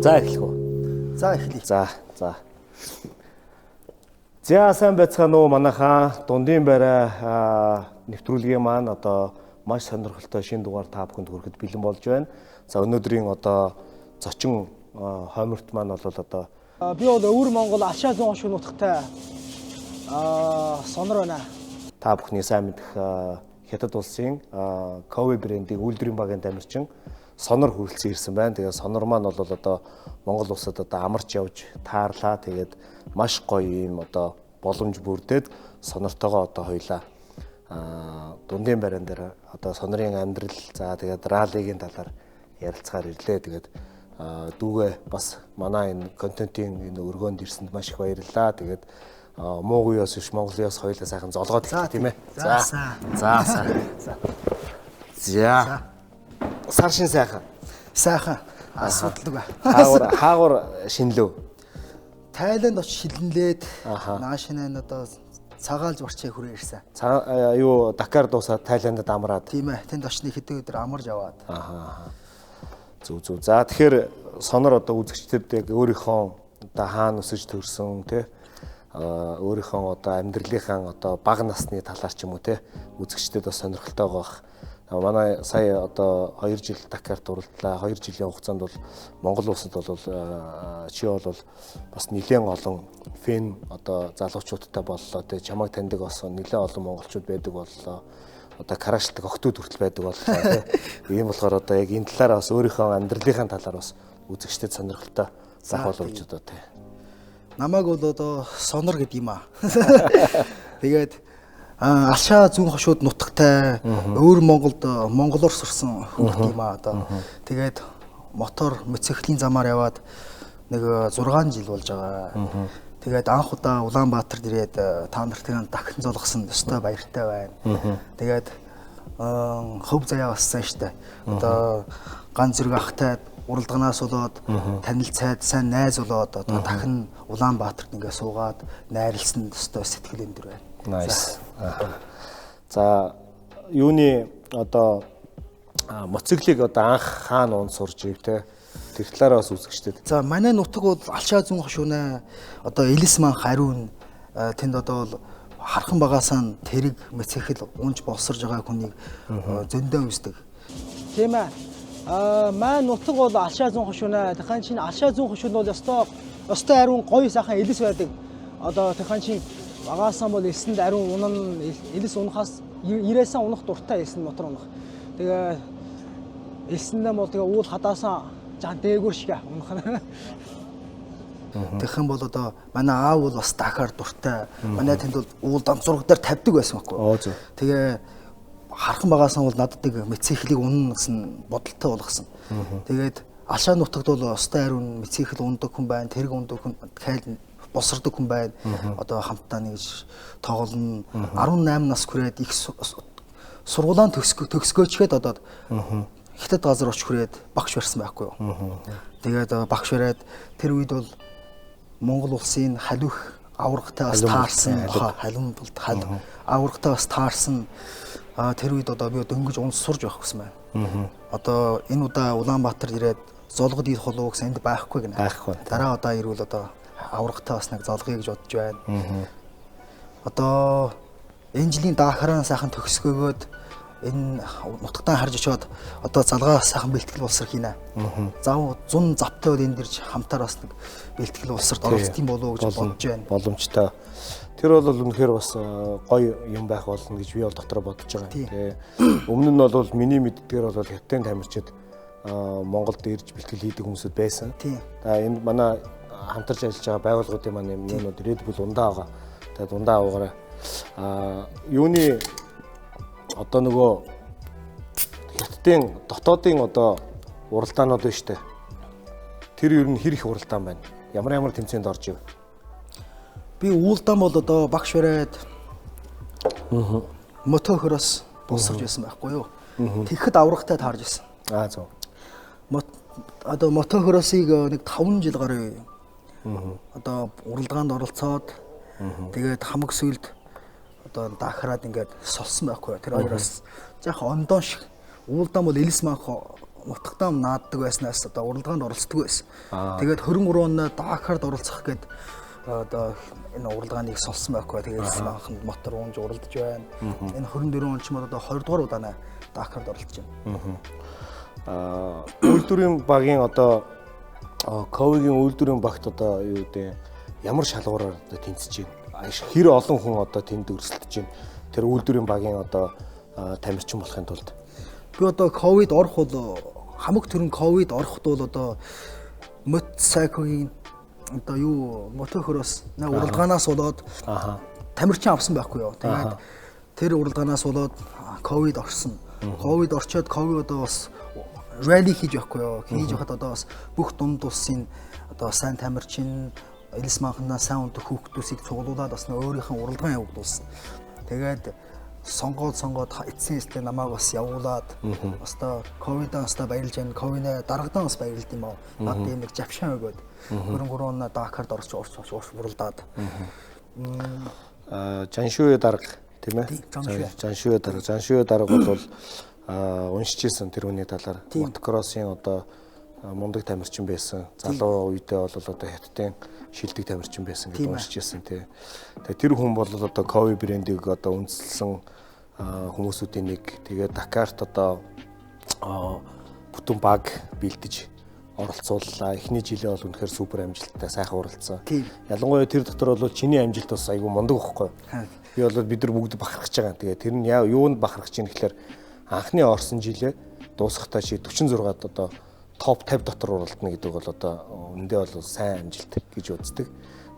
За эхлэх үү. За эхлэе. За. За сайн байцгаана уу манайхаа дундын байраа нэвтрүүлгийн маань одоо маш сонирхолтой шинэ дугаар та бүхэнд хүрэхэд бэлэн болж байна. За өнөөдрийн одоо зочин хойморт маань бол одоо би бол өвөр Монгол Алшаа зүүн хошуу нутагтай сонор байна. Та бүхний сайн мэдэх Хятад улсын Кове брендийн үйлдвэрийн багийн дамирчин сонор хүрэлцэн ирсэн байна. Тэгээд сонор маань бол одоо Монгол улсад одоо амарч явж таарлаа. Тэгээд маш гоё юм одоо боломж бүрдээд сонортойгоо одоо хоёлаа дундын бариан дээр одоо сонорын амьдрал за тэгээд раллигийн талаар ярилцгаар ирлээ. Тэгээд дүүгээ бас манай энэ контентын энэ өргөөнд ирсэнд маш их баярлалаа. Тэгээд Монголоос биш Монголоос хоёлаа сайхан золгоод тийм ээ. За. Сар шин сайхан. Сайхан асуудалгүй. Хаагур шинлөө. Тайланд очиж шилнэлээд наашинаа одоо цагаалж барчаа хүрээ ирсэн. Юу Дакар дуусаад Тайландд амраад. Тийм ээ. Тэнд очны хэдэн өдөр амарж аваад. Зүг. За тэгэхээр сонор одоо үзэгчдэд яг өөрийнхөө одоо хаана өсөж төрсөн тий өөрийнхөө одоо амьдралынхаа одоо бага насны талаар ч юм уу тий үзэгчдэд бас сонирхолтой байх. Манай сая одоо 2 жил Дакарт уралдлаа. 2 жилийн хугацаанд бол Монгол улсад бол чи бол бас нэлээд олон фэн одоо залуучуудтай боллоо. Тэгээ чамайг таньдаг бас нэлээд олон монголчууд байдаг боллоо. Одоо карашдаг охтууд хүртэл байдаг боллоо тийм. Ийм болохоор одоо яг энэ талаар бас өөрийнхөө амьдралынхаа талаар бас үзэгчдэд сонирхолтой зах боловч одоо тий. Намайг бол одоо сонор гэдэг юм аа. Тэгээд Алшаа зүүн хошууд нутагтай өвөр Монголоор сурсан хүн юм аа одоо. Тэгээд мотор моциклийн замаар яваад нэг 6 жил болж байгаа. Тэгээд анх удаа Улаанбаатарт ирээд та нартыг дахин золгосон өстой баяртай байна. Тэгээд хөв заяа бассан штэ. Одоо ганц зэрэг ахтай уралдаганаас болоод танилцаад сайн найз болоод одоо дахин Улаанбаатарт ингээ суугаад найрлсан өстой сэтгэл өндөр байна. Nice. За юуны одоо моциклыг одоо анх хаана уун сурж ив те тэр талаараа бас үзэгчдэд. За манай нутаг бол Алшаа зүүн хошуунаа одоо Элис маань хариун тэнд одоо хархан багаасаа тэрэг моцикл унж болсорж байгаа хүнийг зөндөө үздэг. Тийм ээ. Манай нутаг бол Алшаа зүүн хошуунаа дахин чинь Алшаа зүүн хошуунд бол өстой хариун гоё сайхан Элис байдаг. Одоо дахин чинь багаасаа бол эсэнд ариун унан элис унахаас ирээсээ унах дуртай эсэнд мотор унах. Тэгээ эсэндээ бол тэгээ уул хадаасаа жан дээгүүр шиг унах. Тэгэх юм бол одоо манай аав бол бас Дакар дуртай. Манай тэнд бол уул дамзураг дээр тавьдаг байсан байхгүй. Тэгээ хархан багаасаа бол надад нэг моциклийг унана гэсэн бодолтой болгосон. Тэгээд Алшаа нутагт бол өстой ариун моцикл ундаг хүн байна, тэрэг ундаг хүн босордог хүн байна. Одоо хамтдаа нэгж тоглоно. 18 нас хүрээд их сургуулийн төгсгөөчгээд одоо Хятад газар очиж хүрээд багш барьсан байхгүй юу. Тэгээд багш бариад тэр үед бол Монгол улсын халиух аврагтай бас таарсан. Халуун бол аврагтай бас таарсан. Тэр үед одоо би дөнгөж унс сурж байх гэсэн байна. Одоо энэ удаа Улаанбаатар ирээд золгод идэх болов гэсэн энд байхгүй гэнэ. Дараа удаа ирвэл одоо аврагтай бас нэг золгоё гэж бодож байна. Одоо энэ жилийн Дакараа сайхан төгсгөөгөөд энэ нутагтаа харж очиод одоо залгаа сайхан бэлтгэл болсор хийнэ. Зав 100 завтай бол энэ дэрж хамтаар бас нэг бэлтгэл болсорт оролцсон болов уу гэж бодож байна. Боломжтой. Тэр бол үнэхээр бас гоё юм байх болно гэж би бол дотроо бодож байгаа. Тэгээ өмнө нь бол миний мэддгээр бол Хятадын тамирчид Монголд ирж бэлтгэл хийдэг хүмүүсд байсан. Энэ манай хамтарч ажиллаж байгаа байгууллагуудын маань юмнууд Red Bull ундаа байгаа. Тэгээд ундаа аваарай. Юуны одоо нөгөө Хятадын дотоодын одоо уралдаанууд байна штэ. Тэр ер нь хэр их уралдаан байна? Ямар тэмцээнд орж ив? Би уулдаан бол одоо багш бариад мотохороос болсорж байсан байхгүй юу? Тэгэхэд аврагтай таарж байсан. Зөв. Одоо мотохороосыг нэг 5 жил гаруй одоо уралдаанд оролцоод тэгээд хамаг сүлд одоо Дакараад ингээд солсон байхгүй. Тэр хоёроос жаахан ондоо шиг уулдаан бол Элис манх нутагтаа нааддаг байснаас одоо уралдаанд оролцдог байсан. Аа. Тэгээд 23 онд Дакарт оролцох гээд одоо энэ уралдааныг сонссон байхгүй. Тэгээд анхнд мотор унж уралдаж байна. Энэ 24 он ч юм одоо 20 дугаар удаанаа Дакарт оролцож байна. Үйлдвэрийн багийн одоо ковигийн үйлдвэрийн багт одоо юу гэдэг ямар шалгуураар одоо тэнцэж байна? Хэр олон хүн одоо тэнд өрсөлдөж байна? Тэр үйлдвэрийн багийн одоо тамирчин болохын тулд би одоо ковид орох бол хамаг төрн ковид ороход бол одоо мотоциклын одоо юу мотохороос уралдаанаас болоод тамирчин авсан байхгүй юу. Тэгээд тэр уралдаанаас болоод ковид орсон. Ковид орчоод ковид одоо бас ралли хийж байхгүй юу. Хийж байхад одоо бас бүх дунд улсын одоо сайн тамирчин элс манхнаа сайн унтах хүүхдүүдийг цуглуулад бас өөрийнх нь уралдаан явуулсан. Тэгээд сонгоод эцсийн эстэй намайг бас явуулаад бас та ковидаас та баярлж байна. Ковидаа дараадан бас баярлд юм аа. Над тийм нэг завшаан өгөөд 23 оноо Дакарт орж уралдаад. Жаншуй дарга тийм ээ. Жаншуй дарга бол уншижсэн тэр хүний талаар мотокроссын одоо мундаг тамирчин байсан. Залуу үедээ бол одоо хятадын шилдэг тамирчин байсан гэж уншижсэн тий. Тэгээ тэр хүн бол одоо Кови брендийг одоо үндэслэн хүмүүсүүдийн нэг. Тэгээд Дакарт одоо бүтэн баг бэлдэж оролцууллаа. Эхний жилээ бол үнэхээр супер амжилттай сайхан уралдсан. Ялангуяа тэр дотор бол чиний амжилт бас айгүй мундаг байхгүй. Би бол бид нар бүгд бахархаж байгаа. Тэгээд тэр нь юунд бахархаж чинь гэхээр анхны орсон жилээ дуусгахдаа чи 46-ад одоо топ 50 дотор уралдана гэдэг бол одоо үндэ бол сайн амжилт гэж үздэг.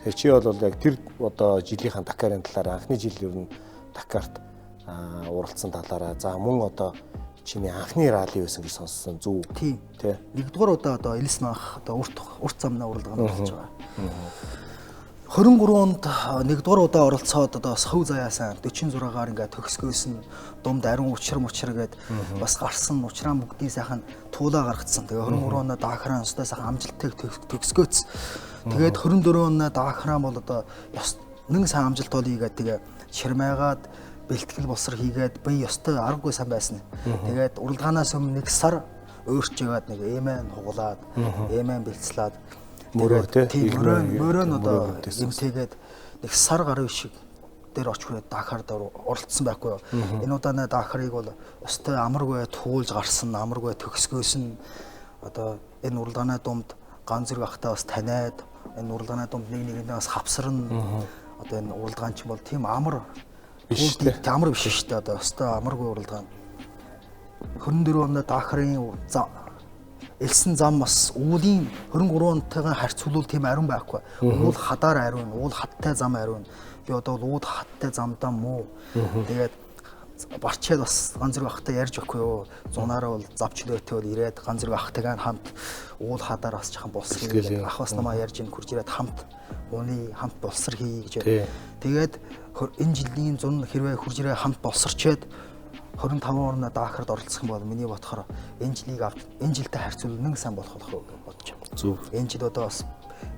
Тэгэхээр чи бол яг тэр одоо жилийнхэн Дакарын талаар анхны жил ер нь Дакарт уралдсан талаараа за мөн одоо чиний анхны ралли байсан гэж сонссон зүг тий. Нэгдүгээр удаа одоо Элис манх одоо урт замнаа уралдаанд оролцож байгаа. 23 онд нэгдүгээр удаа оролцоод одоо сав заяасан 46-аар ингээд төгсгөөс нь дунд ариун учир гээд бас гарсан учраа бүгдийн сайхан туулаа гаргацсан. Тэгээ 23 онд Дакараа өстой сайхан амжилттай төгсгөөц. Тэгээд 24 онд Дакараа бол одоо нэг сайн амжилт олъё гэдэг тэгээ чирмээгаад бэлтгэл болсор хийгээд би ёстой аргагүй сайн байсан. Тэгээд уралдаанаас өмнө нэг сар өөрчөөд нэг эмэн хуглаад эмэн бэлцлээд мөрөө мөрөө одоо эмтэйгээд нэг сар гарын шиг дээр очиход Дакарт оролцсон байхгүй юу. Энэ удааны Дакарыг бол өстой амаргүй туулж гарсан, амаргүй төгсгөөс нь одоо энэ уралдааны дунд ган зэрэг ахтаа бас таниад энэ уралдааны дунд нэгэндээ бас хавсарна. Одоо энэ уралдаан ч бол тийм амар биш тийм амар биш шүү дээ. Одоо өстой амаргүй уралдаан. 24 онд Дакарын элсэн зам бас уулын 23 онтойгоо харьцуулбал тийм ариун байхгүй. Уул хадаар ариун, уул хаттай зам ариун. Би одоо ууд хаттай замдаа муу. Тэгээд барчаад бас ганц зэрэг ахтай ярьж өгөхгүй юу. Зунаараа бол завчлөөтэй бол ирээд ганц зэрэг ахтайгаа хамт уул хадаар бас жахан болсор хийгээд ах бас намаа ярьж ин хурж ирээд хамт ууны хамт болсор хий гэж. Тэгээд энэ жилийн зун хэрвээ хурж ирээ хамт болсорчээд 25 орно Дакарт оролцох юм бол миний бодохоор энэ жилийг авч энэ жилтэй харьцуул нэг сайн болох гэж бодож байна. Зөв. Энэ жил одоо бас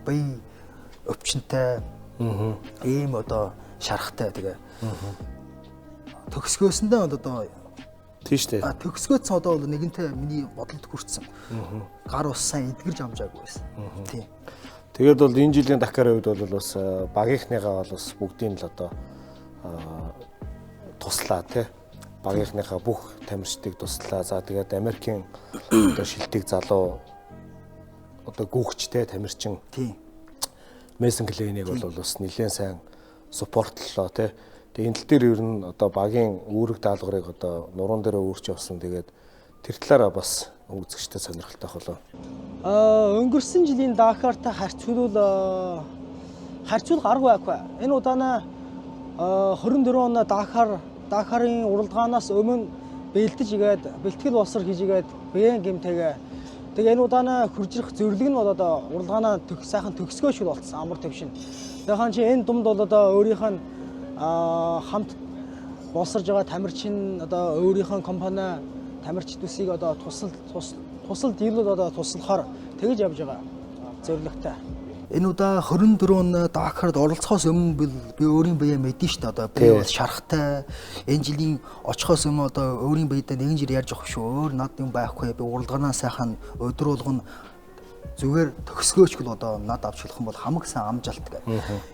бие өвчнөтэй ийм одоо шарахтай тэгээ төгсгөөсөндөө бол одоо тийш үү. Төгсгөөс одоо бол нэгэнтээ миний бодолд хүрсэн. Гар ус сайн эдгэрж амжаагүй байсан. Тийм. Тэгээд бол энэ жилийн Дакарын үед бол бас багийнхныгаа бол бас бүгдийн л одоо туслаа тий. Багийнхныхаа бүх тамирчдыг туслаа. За тэгээд Америкийн одоо шилдэг залуу одоо гүгчтэй тамирчин Мэйсон Клейнийг бол бас нэлээд сайн суппортлоо тий. Тэгээд энэ тал дээр ер нь одоо багийн үүрэг даалгаврыг одоо нуруунд дээр өөрч явсан. Тэгээд тэр талаараа бас үзэгчтэй сонирхолтой болоо. Өнгөрсөн жилийн Дакартай харьцуулбал арга байхгүй. Энэ удаанаа 24 он Дакарын уралдаанаас өмнө бэлдэж игээд бэлтгэл болсор хийж игээд бээн гэмтэйгээ тэгээ энэ удаанаа хурж ирэх зөвлөг нь бол одоо уралдаанаа сайхан төгсгөө шиг болцсон амар төвшин. Яхан чи энэ думд бол одоо өөрийнх нь хамт болсорж байгаа тамирчин одоо өөрийнх нь компани тамирчдуудыг одоо тусал дийлүүд одоо туслахаар тэгж явж байгаа зөвлөгтэй. Энэ удаа 24 он Дакарт оролцохоос өмнө би өөрийн биеэ мэдэн шүү дээ. Одоо би бол шарахтай. Энэ жилийн очихоос өмнө одоо өөрийн биедээ нэгэн жир ярьж авах шүү. Өөр над юм байхгүй. Би уралдаанаа сайхан өдөр болгоно зүгээр төгсгөөч гэл одоо над авч болох юм бол хамаг сайн амжилт гэх.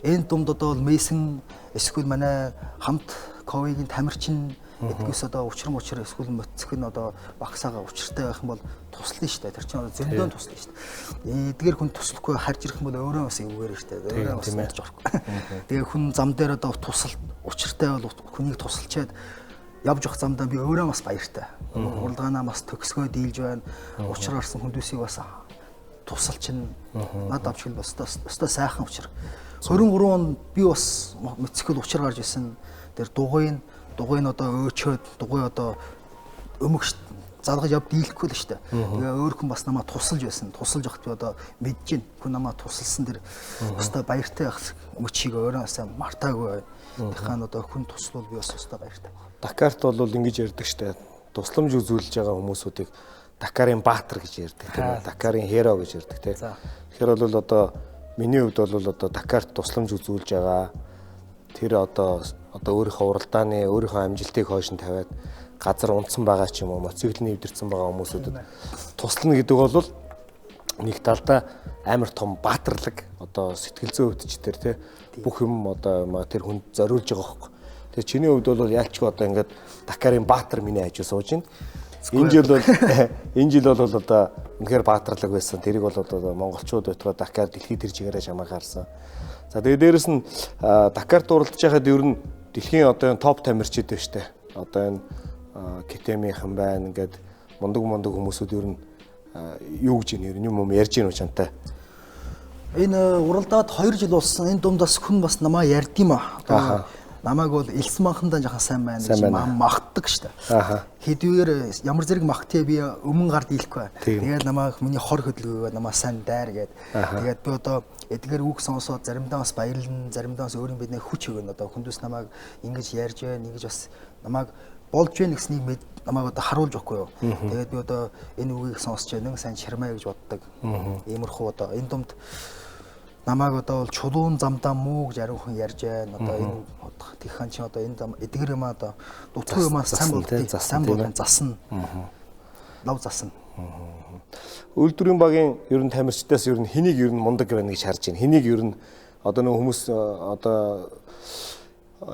Энэ дунд одоо Мессэн эсвэл манай хамт Ковигийн тамирчин эдгээс одоо учир эсвэл моцк нь одоо багсаага учиртай байх юм бол туслана шүү дээ. Тэр чинь одоо зөндөө туслана шүү дээ. Эдгээр хүн туслахгүй харж ирэх юм бол өөрөө бас эвгээр шүү дээ. Өөрөө бас ярьж орохгүй. Тэгээ хүн зам дээр одоо тусал учиртай бол хүнийг тусалчаад явж явах замдаа би өөрөө бас баяртай. Уралдаанаа бас төгсгөө дийлж байна. Учир гарсан хүндүсийг бас тусалчин над авч хэл бас өстой сайхан учир. 23 он би бас мэцгэл учир гарч исэн. Тэр дугуйн одоо өөчөөд дугуй одоо өмөгш залгаж яв дийлэхгүй л шүү дээ. Тэгээ өөр хүн бас намайг тусалж байсан. Тусалж явахт би одоо мэдж гин. Хүн намайг тусалсан тэр өстой баяртай байх мөчийг өөрөө сайн мартаагүй. Дахин одоо хүн туслал би бас өстой баяртай. Дакарт бол ингэж ярьдаг шүү дээ. Тусламж үзүүлж байгаа хүмүүсүүдийг Дакарын баатар гэж ярьдаг тийм ээ. Дакарын херо гэж ярьдаг тийм. Тэгэхээр бол одоо миний хувьд бол одоо Дакарт тусламж үзүүлж байгаа. Тэр одоо өөрийнхөө уралдааны өөрийнхөө амжилтыг хойш нь тавиад газар унтсан байгаа ч юм уу, моцикл нэвдэрсэн байгаа хүмүүсүүдэд туслана гэдэг бол нэг талдаа амар том баатарлаг одоо сэтгэл зүйн өвчтөр тий бүх юм одоо тэр хүнд зориулж байгаа хөөхгүй. Тэгээ чиний хувьд бол яалчгүй одоо ингээд Дакарын баатар миний хажуу сууж байна. Энэ жил бол одоо үнэхээр баатарлаг байсан. Тэрийг бол одоо монголчууд байтугай Дакар дэлхийд тэр чигээрээ шамаахан харсан. За тэгээ дээрэс нь Дакарт уралдаж байхад ер нь дэлхийн одоо энэ топ тамирчид байна штэ. Одоо энэ Кетемийнхэн байна. Ингээд мундаг хүмүүсүүд ер нь юу гэж нэр юм ярьж гин чантай. Энэ уралдаад 2 жил болсон. Энэ дундаас хүн бас намаа ярьдим аа. Намайг бол элс манхандаа жоохон сайн байна гэж магтдаг штэ. Хэдвэр ямар зэрэг магтъя би өмнө гард ийлэхгүй. Тэгээд намайг миний хор хөдөлгөөгөө намаа сайн дайр гээд. Тэгээд би одоо эдгээр үг сонсоод заримдаа бас баярлна, заримдаа бас өөрийн биднээ хүч өгнө. Одоо хүндүс намайг ингэж ярьж байна, ингэж бас намайг болж байна гэснийг намайг одоо харуулж өгөхгүй юу. Тэгээд би одоо энэ үгийг сонсч нэг сайн чармаа гэж боддог. Иймэрхүү одоо энэ думд намайг одоо бол чулуун замдаа муу гэж ариухан ярьж байна. Одоо энэ тийхэн чи одоо энэ зам эдгээр юм одоо дутуу юмас сайн болдог засна. Лав засна. Үйлдвэрийн багийн ер нь тамирчдаас ер нь хэнийг ер нь мундаг байна гэж харж байна. Хэнийг ер нь одоо нэг хүмүүс одоо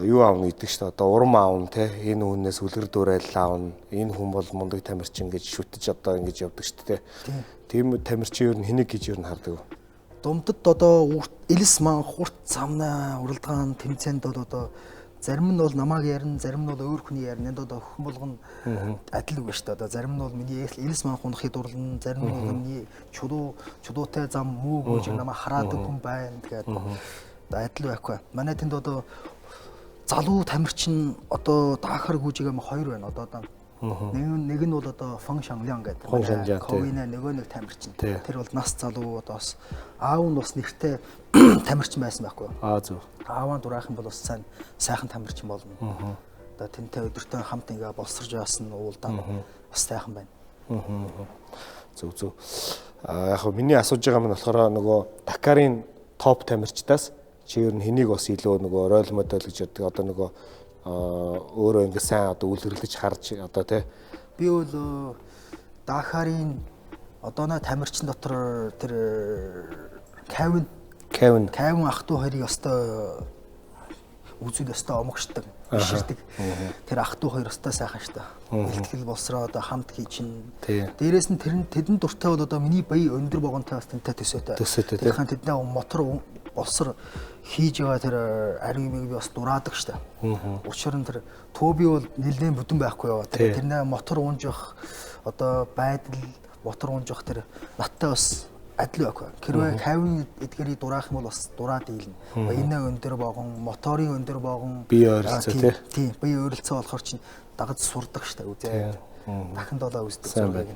юу аавна гэдэг чинь одоо урам аавна те энэ хүнээс үлгэр дуурайл аавна. Энэ хүн бол мундаг тамирчин гэж шүтэж одоо ингэж явдаг шүү дээ. Тийм тамирчин ер нь хэнийг гэж ер нь хардаг вэ? Думдад одоо элс ман хурц замнаа уралдаан тэмцээнд бол одоо зарим нь бол намайг ярина, зарим нь бол өөр хүний ярина. Энд одоо өхөн болгоно адил үг шүү дээ. Одоо зарим нь бол миний элс ман хунахыг дурлана, зарим нь бол миний чулуутай зам муу гэж намайг хараадаг хүн байна. Тэгээд адил байхгүй. Манай тэнд одоо залуу тамирчин одоо Дакар гүйжигээ 2 байна. Одоо нэг нь бол одоо Фон Шанлян гэдэг. Ковина нөгөө нэг тамирчин. Тэр бол нас залуу одоо бас аав нь бас нэртэй тамирчин байсан байхгүй. Зөв. Аавын дураахан бол бас сайхан тамирчин болно. Одоо тэнтэй өдөртөө хамт ингээ болсорж яасан уулдаан бас сайхан байна. Зөв. Яг хөө миний асууж байгаа нь болохоор нөгөө Дакарын топ тамирчдаас чи ер нь хэнийг бас илүү нөгөө рол модель гэж ярьдаг. Одоо нөгөө өөрөө ингээ сайн одоо үйлрэлж харж одоо тий би бол Дакарын одоо на тамирчин дотор тэр Кевин ах トゥ хоёрыг өстой үзүүл өстой омогшдаг биширдэг. Тэр ах トゥ хоёр өстой сайхан штэ. Илтгэл болсроо одоо хамт хийчин. Дээрээс нь тэдэн дуртай бол одоо миний бая өндөр богонтой бас тэнтэй төсөөтэй. Тэрхэн тэдний мотор болсор хийж байгаа тэр ариумыг би бас дураадаг штэ. Учир нь тэр төби бол нэлээд бүдэн байхгүй юу. Тэрнээ мотор унж явах одоо байдал мотор унж явах тэр наттай бас адил байхгүй. Хэрвээ Кавин эдгэрийг дураах юм бол бас дураа дийлнэ. Баянаа өндөр богон, моторын өндөр богон бие ойролцоо тий. Бие ойролцоо болохоор чинь дагаж сурдаг штэ үзээ. Дахин долоо үздэг зургийг.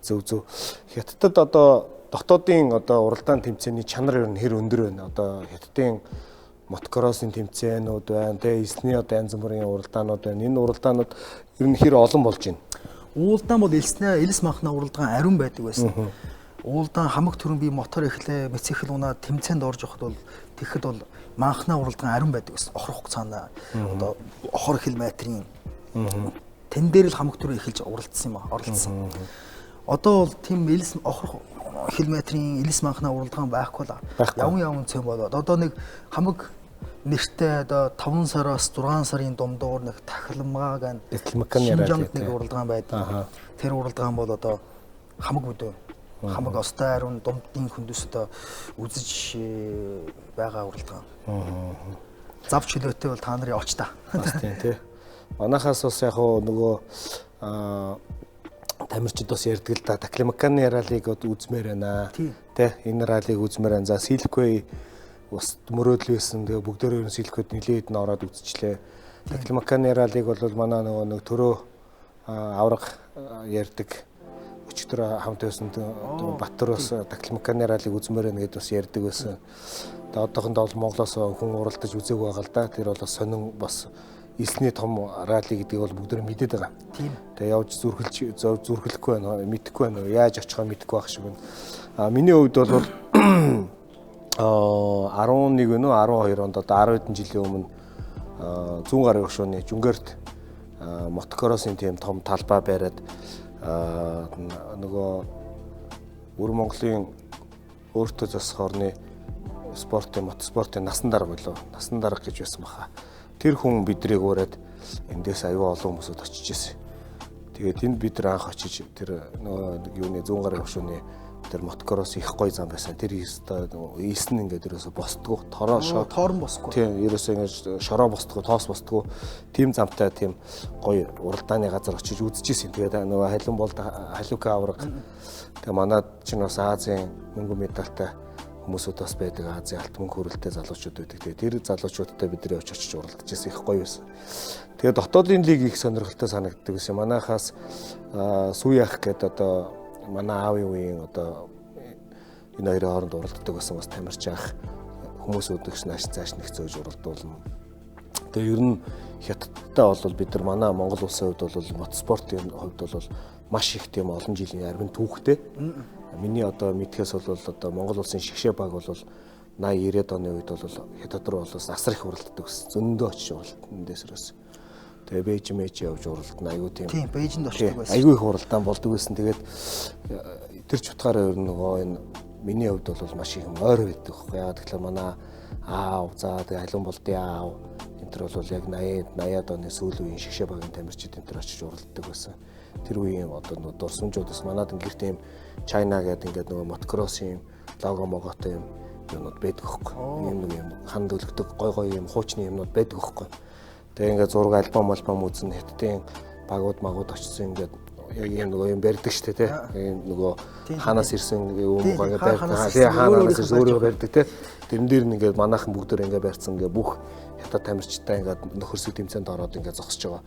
Зөв. Хятадд одоо дотоодын одоо уралдаан тэмцээний чанар ер нь хэр өндөр байна. Одоо хятадын мотокроссын тэмцээнүүд байна. Тэгээ эсний одоо янз бүрийн уралдаанууд байна. Энэ уралдаанууд ер нь хэр олон болж байна. Уулдаан бол элс махна уралдаан ариун байдаг байсан. уулдаан хамаг төрөн би мотор эхлээ мэцэхэл унаад тэмцээнд орж явахд бол тэгэхэд бол манхнаа уралдаан ариун байдаг гэсэн. Охрох хугацаанд одоо охор километрийн тэн дээр л хамаг төрөө эхэлж уралдсан юм а, оролцсон. Одоо бол тийм элс охрох километрийн элс манхнаа уралдаан байхгүй л явн цэм болоод одоо нэг хамаг нэртэй одоо 5 сараас 6 сарын дундуур нэг тахилмааг Шинжаанд нэг уралдаан байдаг. Тэр уралдаан бол одоо хамаг өдөө хамаг остой ариун думдын хүндэс одоо үзэж байгаа уралдаан. Зав чөлөөтэй бол та нарын оч та. Бас тийм тий. Манайхаас бас яг нөгөө тамирчид бас ярьдаг л да. Таклимаканы раллиг үзмээр байна. Тий. Энэ раллиг үзмээр байна. За Силквей бас мөрөөдөл байсан. Тэгээ бүгдээрээ Силквейд нилээд н ороод үзчихлээ. Таклимаканы раллиг бол манай нөгөө нэг төрөө авраг ярьдаг өчтөр хамт байсан Баттараас Таклимаканы раллиг үзмээр байна гэдээ бас ярьдаг байсан. Тэгээ одоохондоо бол Монголоос хүн уралдаж үзээгүй байгаа л да. Тэр бол бас сонин бас элсний том ралли гэдгийг бол бүгд мэдээд байгаа. Тийм. Тэгээ явж зүрхлэхгүй байна, мэдэхгүй байна. Яаж очихоо мэдэхгүй байх шиг байна. Миний хувьд бол 11 вэ нөө 12 онд одоо 10 хэдэн жилийн өмнө зүүн гарын хөшөөний Жүнгэрт мотокроссын тийм том талбай бариад нөгөө Өр Монголын өөртөө засах орны мотоспортын насан дарга болов. Насан дарга гэж байсан баха. Тэр хүн бидрийг уураад эндээс аюул олон хүмүүсд очиж ирсэн. Тэгээд энд бид нар анх очиж тэр нөгөө юуны зүүн гарын хөшөөний тэр мотокросс их гоё зам байсан. Тэр ийсэн ингээд ерөөсө босдгоо тоорн босгүй. Тийм, ерөөсө ингээд шороо босдгоо, тоос босдгоо. Тим замтай тийм гоё уралдааны газар очиж үзчихсэн. Тэгээд нөгөө халиун болд халиука авраг. Тэгээ манад чинь бас Азийн мөнгө медальтай хүмүүсүүд бас байдаг. Азийн алт мөнгө хөрөлтэй залуучууд байдаг. Тэгээд тэр залуучуудтай бид нэр очиж уралдаж ирсэн. Их гоё байсан. Тэгээд дотоодын лиг их сонирхолтой санагддаг гэсэн. Манайхаас Сүйях гэдэг одоо манай аавын үеийн одоо энэ хоёрын хооронд уралддаг байсан бас тамирч ах хүмүүсүүд их нааш цааш нэгцөөж уралдуулна. Тэгээ ер нь хятадтай бол бид нар манай Монгол улсын хувьд бол мотоспортын хувьд бол маш их тийм олон жилийн арвин түүхтэй. Миний одоо мэдхээс бол одоо Монгол улсын шгшээ баг бол 80-90-ад оны үед бол хятад руу бол асар их уралддаг гэсэн. Зөндөө очиж уралдсан дэсрээс. Тэгээ Бээжмэж явж уралдана айгүй тийм. Тийм, Бээжинд очдог байсан. Айгүй их уралдаан болдог байсан. Тэгээд тэр ч утгаараа ер нь нөгөө энэ миний хувьд бол маш их ойр байдаг байхгүй. Яагаад гэвэл манай аав за тэгээ халуун болдын аав энэ төр бол яг 80-ад оны сүүл үеийн шгшээ багийн тамирчид энэ төр очиж уралддаг байсан. Тэр үеийн одоо нөгөө дурсамжуудаас манад гэр тийм China гэдэг ингээд нөгөө мотокроссын лого моготой юм юмуд байдаг байхгүй. Ийм нэг юм ханд өлгдөг гой юм хуучны юмнууд байдаг байхгүй. Тэгээ ингээд зураг альбом үзэн хятадын багууд магууд очсон ингээд яг юм нөгөө юм барьдаг штэ тий. Нөгөө хаанаас ирсэн юм ингээд барьдаг. Тэгээ хаанаас ирсэн өөрөө барьдаг тий. Тэрэн дээр нь ингээд манайхан бүгдээр ингээд барьсан ингээд бүх хятад тамирчтай ингээд нөхөрсөг тэмцээнд ороод ингээд зогсож байгаа.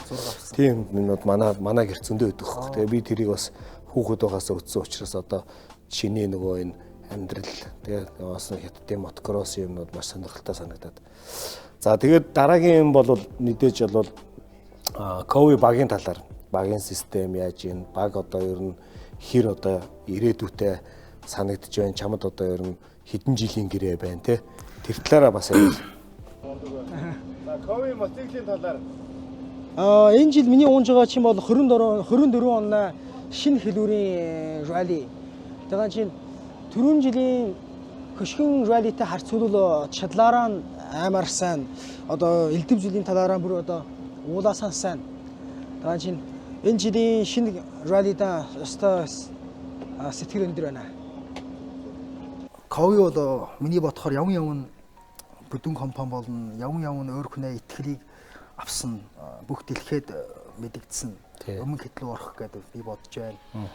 Тийм юмуд манай гэр зөндөө өгдөг хөөх. Тэгээ би тэрийг бас хүүхэд байгаасаа өтсөн учраас одоо чиний нөгөө энэ амьдрал тэгээ бас хятадын мотокросс юмнууд маш сонирхолтой санагдаад. За тэгээд дараагийн юм бол мэдээж бол Кови багийн талаар багийн систем яаж ийн баг одоо ер нь хэр одоо ирээдүйтэй санагдж байна. Чамд одоо ер нь хэдэн жилийн гэрээ байна те. Тэр талаараа бас ярил. За Кови мотоциклийн талаар энэ жил миний уунж байгаа чинь бол 24 оноо шинэ хэлүүрийн ралли. Тэгээд чинь түрүүн жилийн хөшгөн раллитай харьцуулбал чадлаараа нь амар сайн. Одоо элдэв жилийн талаараа бүр одоо уулаасаа сайн. Тэгээд чинь энэ жилийн шинэ раллида өстой сэтгэл өндөр байна. Кови бол миний бодохоор явн бүдүүн компани болно. Явн өөр хүнээ итгэлийг авсан бүх дэлхийд мэдэгдсэн өмнө хэтлүү орох гэдэг би бодож байна.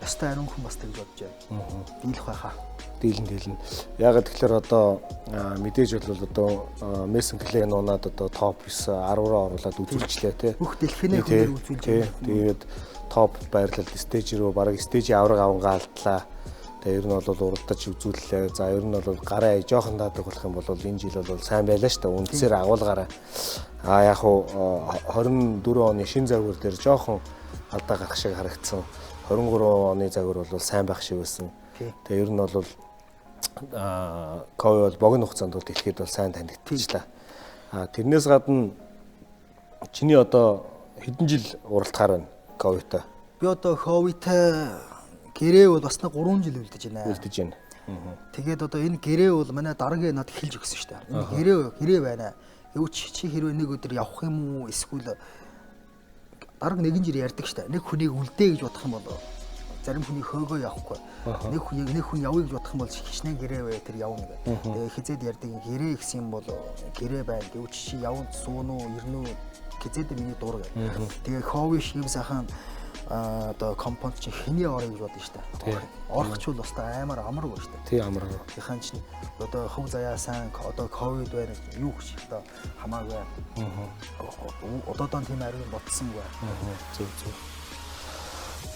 Өстой ариун хүн бас тэгж бодож байна. Дийлэх байхаа. Дийлэн. Ягаад тэгэхээр одоо мэдээж бол одоо Мессен Клен унаад одоо топ 9 10-роо оруулаад үзүүлчлээ тий. Бүх дэлхийнээ хүнээр үзүүлж байна. Тэгээд топ байрлал стейж рүү бараг стейжийн авраг авангаа алдлаа. Тэгээ ер нь бол уралдаж үзүүллээ. За ер нь бол гараа жоохон даадаг болох юм бол энэ жил бол сайн байлаа шүү дээ. Үндсээр агуулгаараа. Яг уу 24 оны шин загвар дээр жоохон алдаа гарах шиг харагдсан. 23 оны загвар бол сайн байх шиг байсан. Тэгээ ер нь бол Кови бол богино хугацаанд бол дэлхийд бол сайн танигдчихлаа. Тэрнээс гадна чиний одоо хэдэн жил уралдахаар байна Ковитай? Би одоо Ковитай гэрээ бол бас 3 жил үлдэж байна. Үлдэж байна. Тэгээд одоо энэ гэрээ бол манай дараагийн над хэлж өгсөн шүү дээ. Энэ гэрээ байна. Гэвч чи хэрвээ нэг өдөр явах юм уу эсвэл дараг нэгэн жир ярьдаг шүү дээ. Нэг хүнийг үлдээ гэж бодох юм бол зарим хүний хөөгөө явахгүй. Нэг хүн явъя гэж бодох юм бол хичнээн гэрээ бай тэр явна гэх. Тэгээ хизээд ярьдаг гэрээ гэсэн юм бол гэрээ байна. Гэвч чи явна суун уу ирнэ үү хизээд миний дур гэх. Тэгээ Кови шиг юм сайхан одоо компонент чи хэний орё гэж бодно шүү дээ. Орохчул бас амар амарг байна шүү дээ. Тий амарг. Яхан чи одоо хөв заяа сайн одоо ковид байна юу гэж одоо хамаагүй. Одоодоо тийм ариун ботсонгүй. Зөв.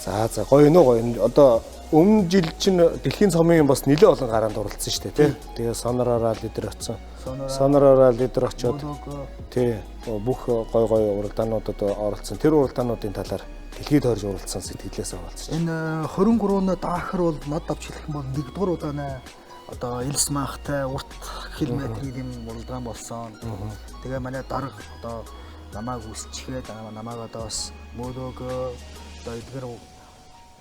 За гоё нөө. Одоо өмнө жил чинь дэлхийн цомын бас нэлээд олон гараанд оролцсон шүү дээ тий. Тэгээ сонороор лидер очсон. Сонороор лидер очоод тий бүх гоё уралдаануудад оролцсон. Тэр уралдаануудын талаар дэлхийд хорж уралдсан сэтгэлээс оролцсон. Энэ 23-ны даахар бол над авч хэлэх юм бол 1-р удаанаа одоо Элс маахтай урт километрийн юм уралдаан болсон. Тэгээ манай дарга одоо намайг үсчихээд намайг одоо бас мөөгөө одоо эдгээр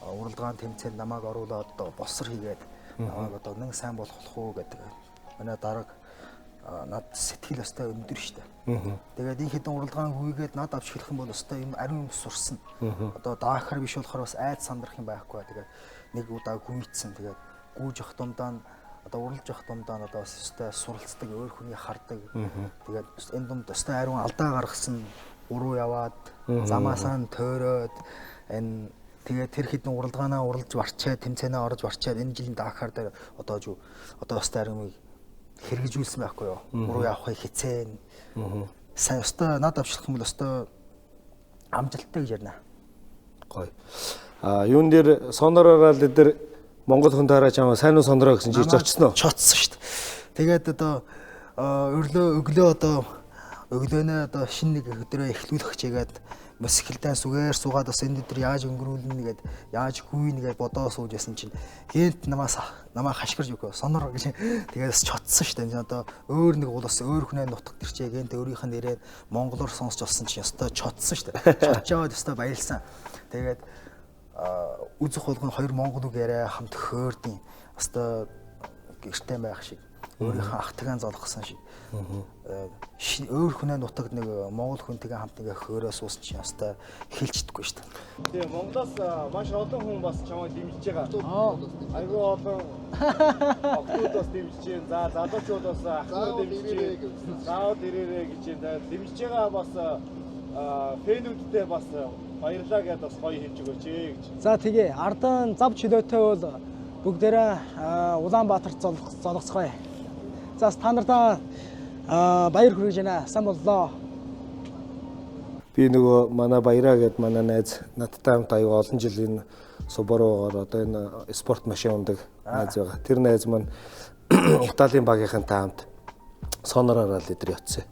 уралдаан тэмцээнд намайг оруулаад одоо босор хийгээд намайг одоо нэг сайн болох уу гэдэг. Манай дарга над сэтгэл өстой өндөр штэ. Тэгээд энэ хэдэн уралдаан хүйгээд над авч хэлэх юм бол өстой юм ариун юм сурсан. Одоо даахар биш болохоор бас айд сандрах юм байхгүй. Тэгээд нэг удаа гүйцсэн. Тэгээд гүйж явах дундаа одоо уралж явах дундаа одоо бас өстой суралцдаг, өөр хүний хардаг. Тэгээд энэ дунд өстой ариун алдаа гаргасан, уруу яваад, замаасаа тойроод энэ тэгээд тэр хэдэн уралдаанаа уралж барчаад, тэмцээнээ орж барчаад энэ жилийн даахар дээр одоо өстой ариун хэрэгжүүлсэн байхгүй юу? Уруу явахыг хичээн. Сайн өстой над авчлах юм бол өстой амжилттай гэж ярина. Гоё. Юун дээр сонороор л дээр Монгол хүн тараач аа сайн уу сонороо гэсэн чинь очсон уу? Чоцсон шүү дээ. Тэгээд одоо өглөө одоо өглөөнөө одоо шинэ нэг өдрөө эхлүүлэх чигээд мөсгөлдөө сүгээр суугаад бас энэ өдөр яаж өнгөрүүлнэ гээд яаж хүйнэ гээд бодоо сууж ясан чинь гэнт намайг хашгирж өгөө сонор гэж тэгээд бас чоцсон шүү дээ. Одоо өөр нэг улс өөр хүнээ нутагт ирчээ гэнт өөрийнх нь нэрээ монголоор сонсч олсон чинь өстой чоцсон шүү дээ. Чочоод өстой баярлсан. Тэгээд үзэх болгон хоёр монгол үг яриа хамт хөөрдیں۔ Өстой гэртээ байх шиг өөрийнхөө ах тагаан золгосон шиг. Өөр хүнээ нутагт нэг монгол хүнтэйгээ хамт ингээ хөөрөө суусан чинь өстой хэлждэггүй шүү дээ. Тэгээ Монголоос маш олон хүн бас чамайг дэмжиж байгаа. Айгүй олон охтууд бас дэмжиж байна. За залуучууд бас ахнууд дэмжиж байна. Заавал ирээрэй гэж байна. Дэмжиж байгаа бас фэнүүдтэй бас баярлалаа гэдээ бас гоё хэлж өгөөч гэж. За тэгээ Ардан зав чөлөөтэй бол бүгдээрээ Улаанбаатарт золгоцгоё. За та нартаа баяр хүргэж байна. Сайн боллоо. Би нөгөө манай баяраа гэд манай найз надтай хамт аюу олон жил энэ Субаруугаар одоо энэ спорт машин ундаг найз байгаа. Тэр найз маань Италийн багийнхантай хамт сонороор л эдэр явцсан.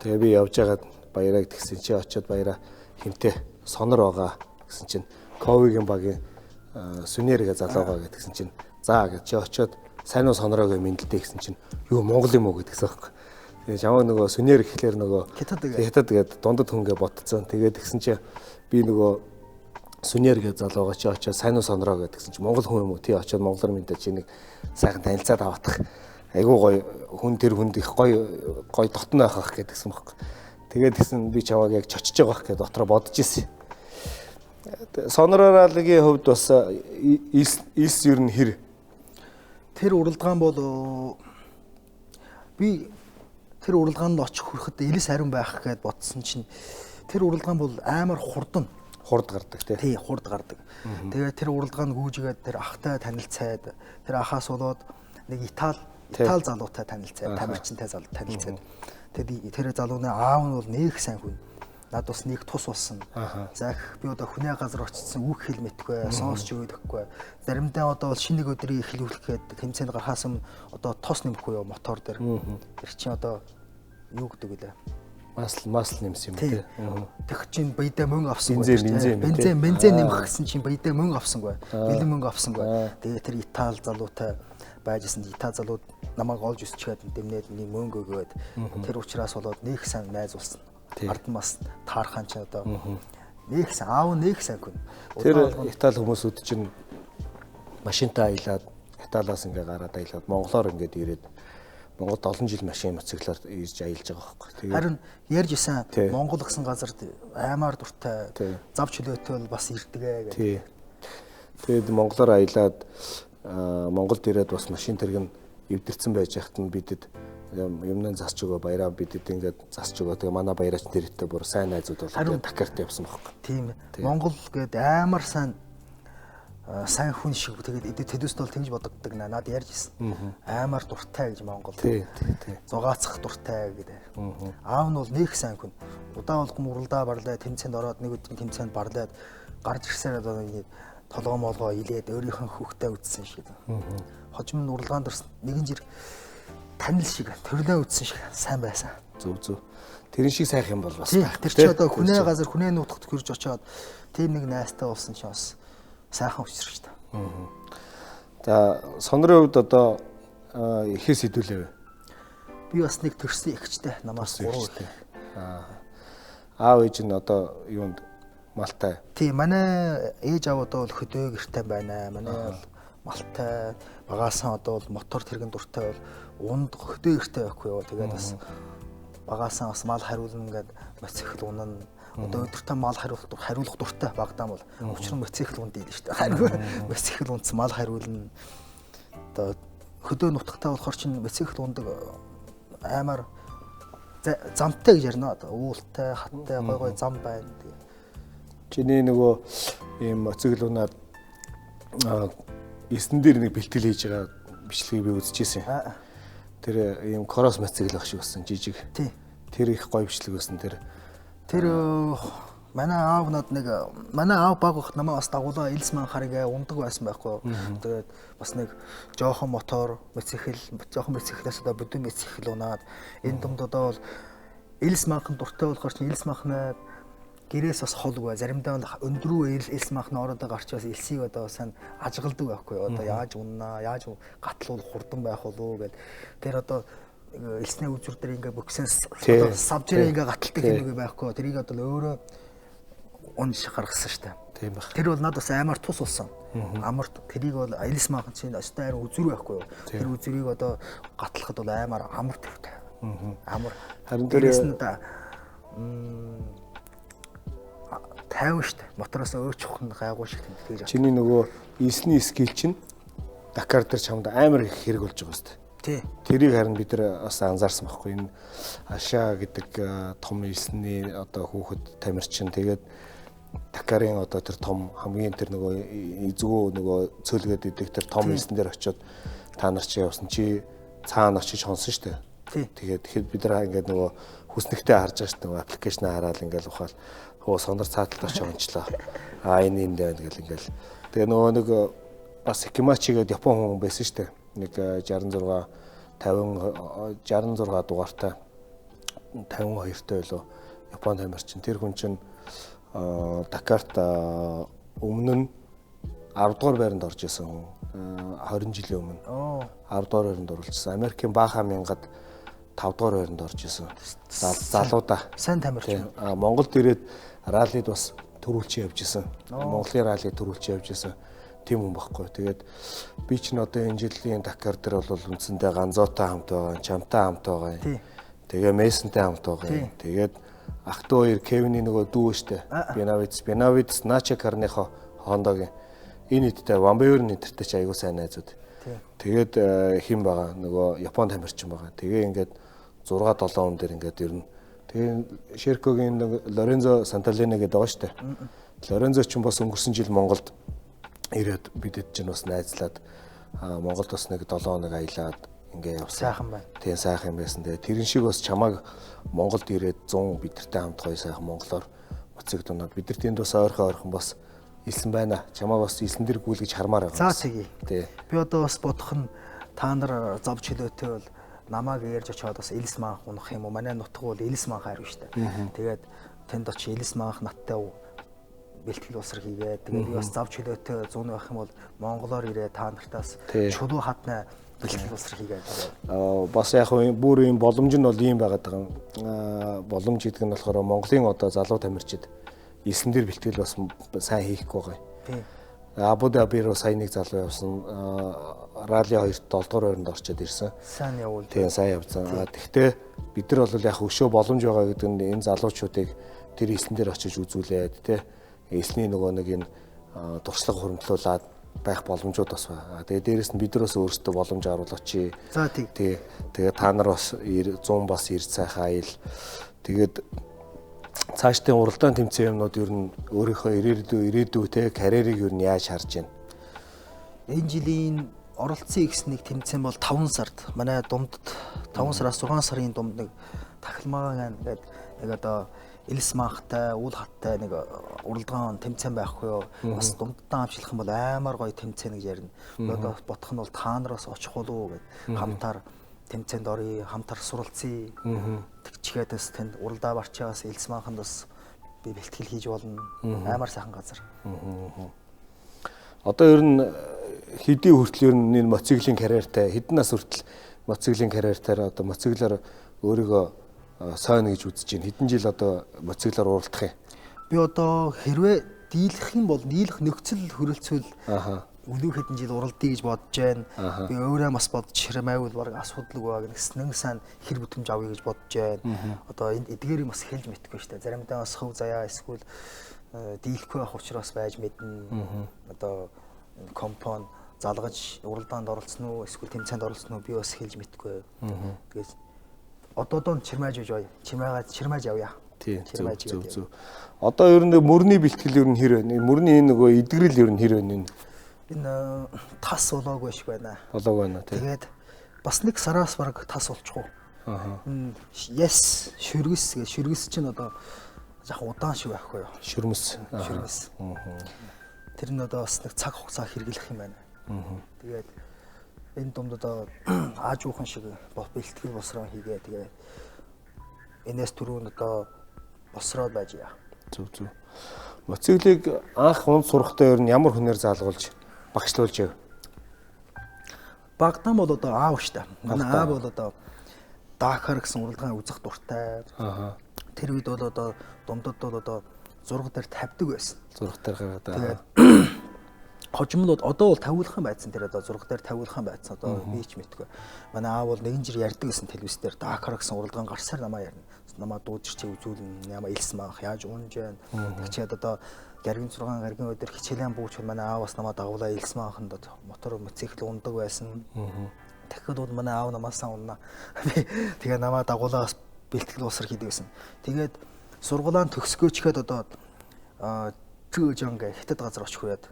Тэгээ би явж байгаад баяраа гэдгсэн чи очиод баяраа хинтээ сонор байгаа гэсэн чинь Ковигийн багийн Сүнэргээ залуу байгаа гэдгсэн чинь за гэж чи очиод сайн уу сонороо мэдлээ гэсэн чинь юу Монгол юм уу гэдгсэн байхгүй. Тэгээ жамаа нөгөө Сүнэр гэхлээр нөгөө хятад гээд дундад хүнгээ ботцсон. Тэгээд тэгсэн чи би нөгөө Сүнэр гэ залуугаа чи очиод сайн уу сонороо гэдгсэн чи Монгол хүн юм уу? Тий очиод монголоор мэдээ чи нэг сайхан танилцаад аваадах. Айгуу гоё хүн тэр хүнд их гоё дотно байх гэдгсэн байхгүй. Тэгээд тэгсэн би чавааг яг чочж байгаа байх гэдээ дотроо бодож ирсэн. Сонороогийн хувьд бас ис ер нь хэр тэр уралдаан бол би тэр уралдаанд очих хүрэхэд элис хариун байх гэд бодсон чинь тэр уралдаан бол амар хурд гардаг тий хурд гардаг. Тэгээд тэр уралдаанд гүйжгээд тэр ахтай танилцаад тэр ахаас болоод нэг Итали залуутай танилцаад тамирчинтай залуу танилцаад тэр залууны аав нь бол нэг сайн хүн. Над бас нэг тус болсон. За их би одоо хүнээ газар очсон үг хэл мэдгүй, сонсч өгөхгүй. Заримдаа одоо бол шинэ нэг өдрийг эхлүүлэхэд тэмцээнд гарахаас өмнө одоо тос нэмэхгүй юу мотор дээр. Тэр чинь одоо юу гэдэг вэ? Масл нэмсэн юм тий. Тэг чинь баядаа мөнгө авсан Бензин нэмэх гэсэн чинь баядаа мөнгө авсангүй. Бэлэн мөнгө авсангүй. Тэгээ тэр Итали залуутай байжсэн. Итали залууд намайг олж өсчгээд дэмнээд нэг мөнгө өгөөд тэр учраас болоод нэг сайн найз болсон. Ард нас таархан ч одоо нэг сайн аав нэг сайн хүн. Тэр Итали хүмүүсүүд чинь машинтаа аялаад Италиас ингээ гараад аялаад Монголоор ингээд ирээд Монголд олон жил машин моциклоор ирж аялж байгаа байхгүй. Тэгээд харин ярьж исэн Монгол гэсэн газар аймаар дуртай зав чөлөөтэй бол бас ирдгээ гэдэг. Тэгээд Монголоор аялаад Монголд ирээд бас машин тэрэг нь эвдэрсэн байж хахад нь бидэд юмнаа засч өгөө баяраа бидэд ингээд засч өгөө. Тэгээ манай баяраач нэртэй бүр сайн найзууд бол Дакарт явсан байхгүй. Тийм. Монгол гээд аймаар сайн хүн шиг тэгээд тэдүүст бол тэгж бодогддог надад ярьж ирсэн. Аймаар дуртай гэж Монгол. Тий. Зугаацах дуртай гэдэг. Аав нь бол нэг сайн хүн. Удаа болгон уралдаа барлаа, тэмцээнд ороод нэг өдрийн тэмцээнд барлаад гарч ирсээр одоо нэг толгоо молгоо илээд өөрийнхөө хүүхдээ үтсэн шиг. Хожим нь уралгаанд орсон нэгэн жир танил шиг төрлөө үтсэн шиг сайн байсан. Зөв. Тэрэн шиг сайх юм бол бас. Тэр чи одоо хүнээ газар хүнээ нутагт хөрж очоод тийм нэг найстай болсон ч бас сайхан өчрч та. За сонрын хувьд одоо ихээс хэдүүлээ. Би бас нэг төрсөн ихчтэй намаас 3 үтэй. Аав ээж нь одоо юунд Малтай. Тийм манай ээж аав одоо бол хөдөө гэртэй байна. Манай бол Малтай багаасаа одоо бол мотор тэрэгэн дуртай бол унд хөдөө гэртэй байхгүй юу. Тэгээд бас багаасаа бас мал хариулна гэдэг моцикл унана. Одоо өдөртөө мал хариулах дуртай багтаа бол учир нь моцикл унд ийлээ шүү дээ. Моцикл ундсан мал хариулна. Одоо хөдөө нутагтаа болохоор чинь моцикл ундаг аймаар замтай гэж ярина. Одоо уултай, хаттай гой зам байна. Чиний нөгөө ийм моцикл унаад эсэн дээр нэг бэлтгэл хийж байгаа бичлэгийг би үзчихсэн. Тэр ийм кросс моцикл ах шиг болсон жижиг. Тэр их гоё бичлэг байсан тэр. Тэр манай аав над нэг манай аав баг бахт намаа бас дагуулаа Элсман харгаа ундаг байсан байхгүй. Тэгээд бас нэг жоохон мотор, жоохон моциклээс одоо бүдүүн моцикл унаад энэ дунд одоо бол Элсманхан дуртай болохоор чинь Элсманхнаа гэрээс бас холгүй заримдаа өндрөө Элсманхны ороод гарч бас элсийг одоо сайн ажигалдаг байхгүй. Одоо яаж уннаа, яаж гатлуул хурдан байх болов гэд тэр одоо элснээ үзүр дээр ингээ бөксөн савжираа ингээ гаталдаг юм байхгүй. Тэрийг одоо өөрөө унш гаргасан штэ. Тийм баг. Тэр бол надад бас аймаар тус болсон. Амарт тэрийг бол Элсманхан чинь өстой хайр үзүр байхгүй. Тэр үзүрийг одоо гатлахад бол аймаар амар тавтай. Амар. Харин тэрээс нь 50 штэ. Мотороос өөр чухал гайгүй шиг тэмдэглэж. Чиний нөгөө эсний скил чинь Дакар дээр чамд амар их хэрэг болж байгаа шүү дээ. Тий. Тэрийг харин бид нар бас анзаарсан байхгүй. Энэ Ашаа гэдэг том эсний одоо хүүхэд тамирчин тэгээд Дакарын одоо тэр том хамгийн тэр нөгөө эзгөө нөгөө цөөлгээд идэг тэр том эсэн дээр очиод та нар чи явсан чи цаана очиж хонсон шүү дээ. Тэгээд тэгэхэд бид нар ингээд нөгөө хүснэгтэй харж байгаа шүү дээ. Аппликейшнаа хараад ингээд ухаал сонор цааталт очиж онцлоо. Энэ юм дээр ингээл. Тэгээ нөгөө нэг бас Хикимачи гэдэг Япон хүн байсан шүү дээ. Нэг 66 дугаартай 52-тай байлоо Япон тамирчин. Тэр хүн чинь Дакарт өмнө нь 10 дугаар байранд орж исэн хүн 20 жилийн өмнө 10 дугаар байранд оруулсан. Америкийн Баха мянгад 5 дугаар байранд орж исэн. Залуудаа сайн тамирчин. Монголд ирээд раллид бас төрүүлж явж исэн. Монголын раллид төрүүлж явж исэн. Тийм хүн байхгүй. Тэгээд би ч н одоо энэ жилийн Дакар дээр бол үндсэндээ Ганзоотой хамт байгаа, Чамтай хамт байгаа. Тэгээ Мессентэй хамт байгаа. Тэгээд ах トゥ хоёр Кевиний нөгөө дүү штэ. Бенавидс Нача Карнихо Хондогийн энэ нийтдээ Вамбеурны нэртэй ч аягүй сайн найзууд. Тэгээд хэн байгаа нөгөө Япон тамирчин байгаа. Тэгээ ингээд 6 7 хүн дээр ингээд ирнэ. Тэгээ Шеркогийн Лорензо Санталена гэдэг байгаа штэ. Лорензо ч бас өнгөрсөн жил Монголд ирээд бидэд ч бас найзлаад Монголд бас нэг 7 хоног аялаад ингээ явсан. Сайхан байна. Тийм сайхан юм байсан. Тэгээ тэрэн шиг бас чамааг Монголд ирээд 100 бидэртэй хамт гоё сайхан монголоор моцигдунаад бидэр тэнд бас ойрхон бас илсэн байна. Чамааг бас илсэн дэр гүйлгэж хармаар байгаа. За тэгье. Тий. Би одоо бас бодох нь та нар зов чөлөөтэй бол намааг ярьж очиод бас элс маанх унах юм уу? Манай нутаг бол элс маанх хайр шүү дээ. Тэгээд тэнд очи элс маанх надтай бэлтгэл усар хийгээд тэгээд би бас зав чөлөөтэй 100 байх юм бол монголоор ирээ та нартаас чулуу хатна бэлтгэл усар хийгээд. Бас яг бүр юм боломж нь бол ийм байгаад байгаа. Боломж гэдэг нь болохоор Монголын одоо залуу тамирчид элсэн дээр бэлтгэл бас сайн хийхгүй байгаа. Тийм. Абу Дабир сая нэг залуу явсан. Ралли 2-т 7 дугаар байранд орчод ирсэн. Сайн явуул. Тийм сайн явсан. Тэгэхдээ бид нар бол яг өшөө боломж байгаа гэдэг нь энэ залуучуудыг тэр элсэн дээр очиж үзүүлээд тий элсний нөгөө нэг энэ туршлага хуримтлуулаад байх боломжууд бас байна. Тэгээ дээрэс нь бид нар бас өөрсдөө боломж харуулаач. За тий. Тэгээ та нар бас 100 бас ирж сайхан аял. Тэгээд цаашдын уралдаан тэмцээн юмнууд ер нь өөрийнхөө ирээдүй те карьерийг ер нь яаж харж байна? Энэ жилийн оролцсон X1 тэмцээн бол 5 сард манай дундад 5 сараас 6 сарын дунд нэг тахилмаагаан гэдэг нэг одоо элс маахтай үл хаттай нэг уралдаан тэмцээн байхгүй юу? Бас дунддаа амжилах юм бол аймаар гоё тэмцээн гэж ярина. Одоо бодох нь бол та нараас очих болов гэд хамтаар тэмцээнд орё, хамтар суралцъя. Тэгчгээдээс тэнд уралдаа барчаас элс мааханд бас би бэлтгэл хийж болно. Аймаар сайхан газар. Одоо ер нь хэдий хүртэл ер нь энэ мотоциклийн карьертай хэдэн нас хүртэл мотоциклийн карьертаар одоо мотоциклаар өөрийгөө сойно гэж үзэж байна. Хэдэн жил одоо мотоциклаар уралдах юм? Би одоо хэрвээ дийлэх юм бол дийлэх нөхцөл хөрөлцвөл өнөө хэдэн жил уралдъя гэж бодож байна. Би өөрөө бас бодож хэрмайвал баг асуудалгүй баг нэгснэн сайн хэр бүтээмж авъя гэж бодож байна. Одоо энд эдгээрийг бас хэлж мэдгүй шүү дээ. Заримдаа бас хөв заяа эсвэл дийлэхгүй байх учраас байж мэднэ. Одоо компон залгаж уралдаанд оролцсон уу эсвэл тэмцээнд оролцсон уу би бас хэлж мэдгүй. Тэгээд одоо чирмааж үж бай. Чирмааж явъя. Тийм зөв. Одоо ер нь мөрний бэлтгэл ер нь хэр байна? Мөрний энэ нөгөө эдгэрэл ер нь хэр байна? Энэ тас болоогүй шиг байна. Болоог байна тийм. Тэгээд бас нэг сараас бараг тас болчихоо. Yes шүргэс чинь одоо яг удаан шиг байхгүй юу? Шүрмэс. Тэр нь одоо бас нэг цаг хугацаа хэрэглэх юм байна. Тэгээд энэ дунд одоо ааж уухан шиг бэлтгэл босроо хийгээ. Тэгээд энэс түрүүн одоо босроод байж яа. Зөв. Мотоциклыг анх унд сурахдаа ер нь ямар хүнээр заалгуулж багшлуулж яв? Багтаа бол одоо аав штэ. Манай аав бол одоо Дакар гэсэн уралдаан үзэх дуртай. Тэр үед бол одоо дундад бол одоо зураг дээр тавьдаг байсан. Зураг дээр гаргаад. Хожимлууд одоо бол тавиулах юм байсан. Тэр одоо зураг дээр тавиулах юм байсан. Одоо би ч мэдгүй. Манай аав бол нэгэн жир ярьдаг гэсэн телевиз дээр Дакар гэсэн уралдаан гарсаар намаа ярина. Намаа дуудчих чи үзүүлнэ. Намаа элс маах яаж унж байна. Тэгчээд одоо гаргийн 6 гаргийн өдөр хичээлэн бууч манай аав бас намаа дагуулаа элс мааханд мотор мотоцикл ундаг байсан. Тэгэхэд бол манай аав намаасаа унна. Тэгээ намаа дагуулаас бэлтгэл усар хийдэг гэсэн. Тэгээд сургуулаа төгсгөөчгээд одоо Чүжанг хятад газар очих үед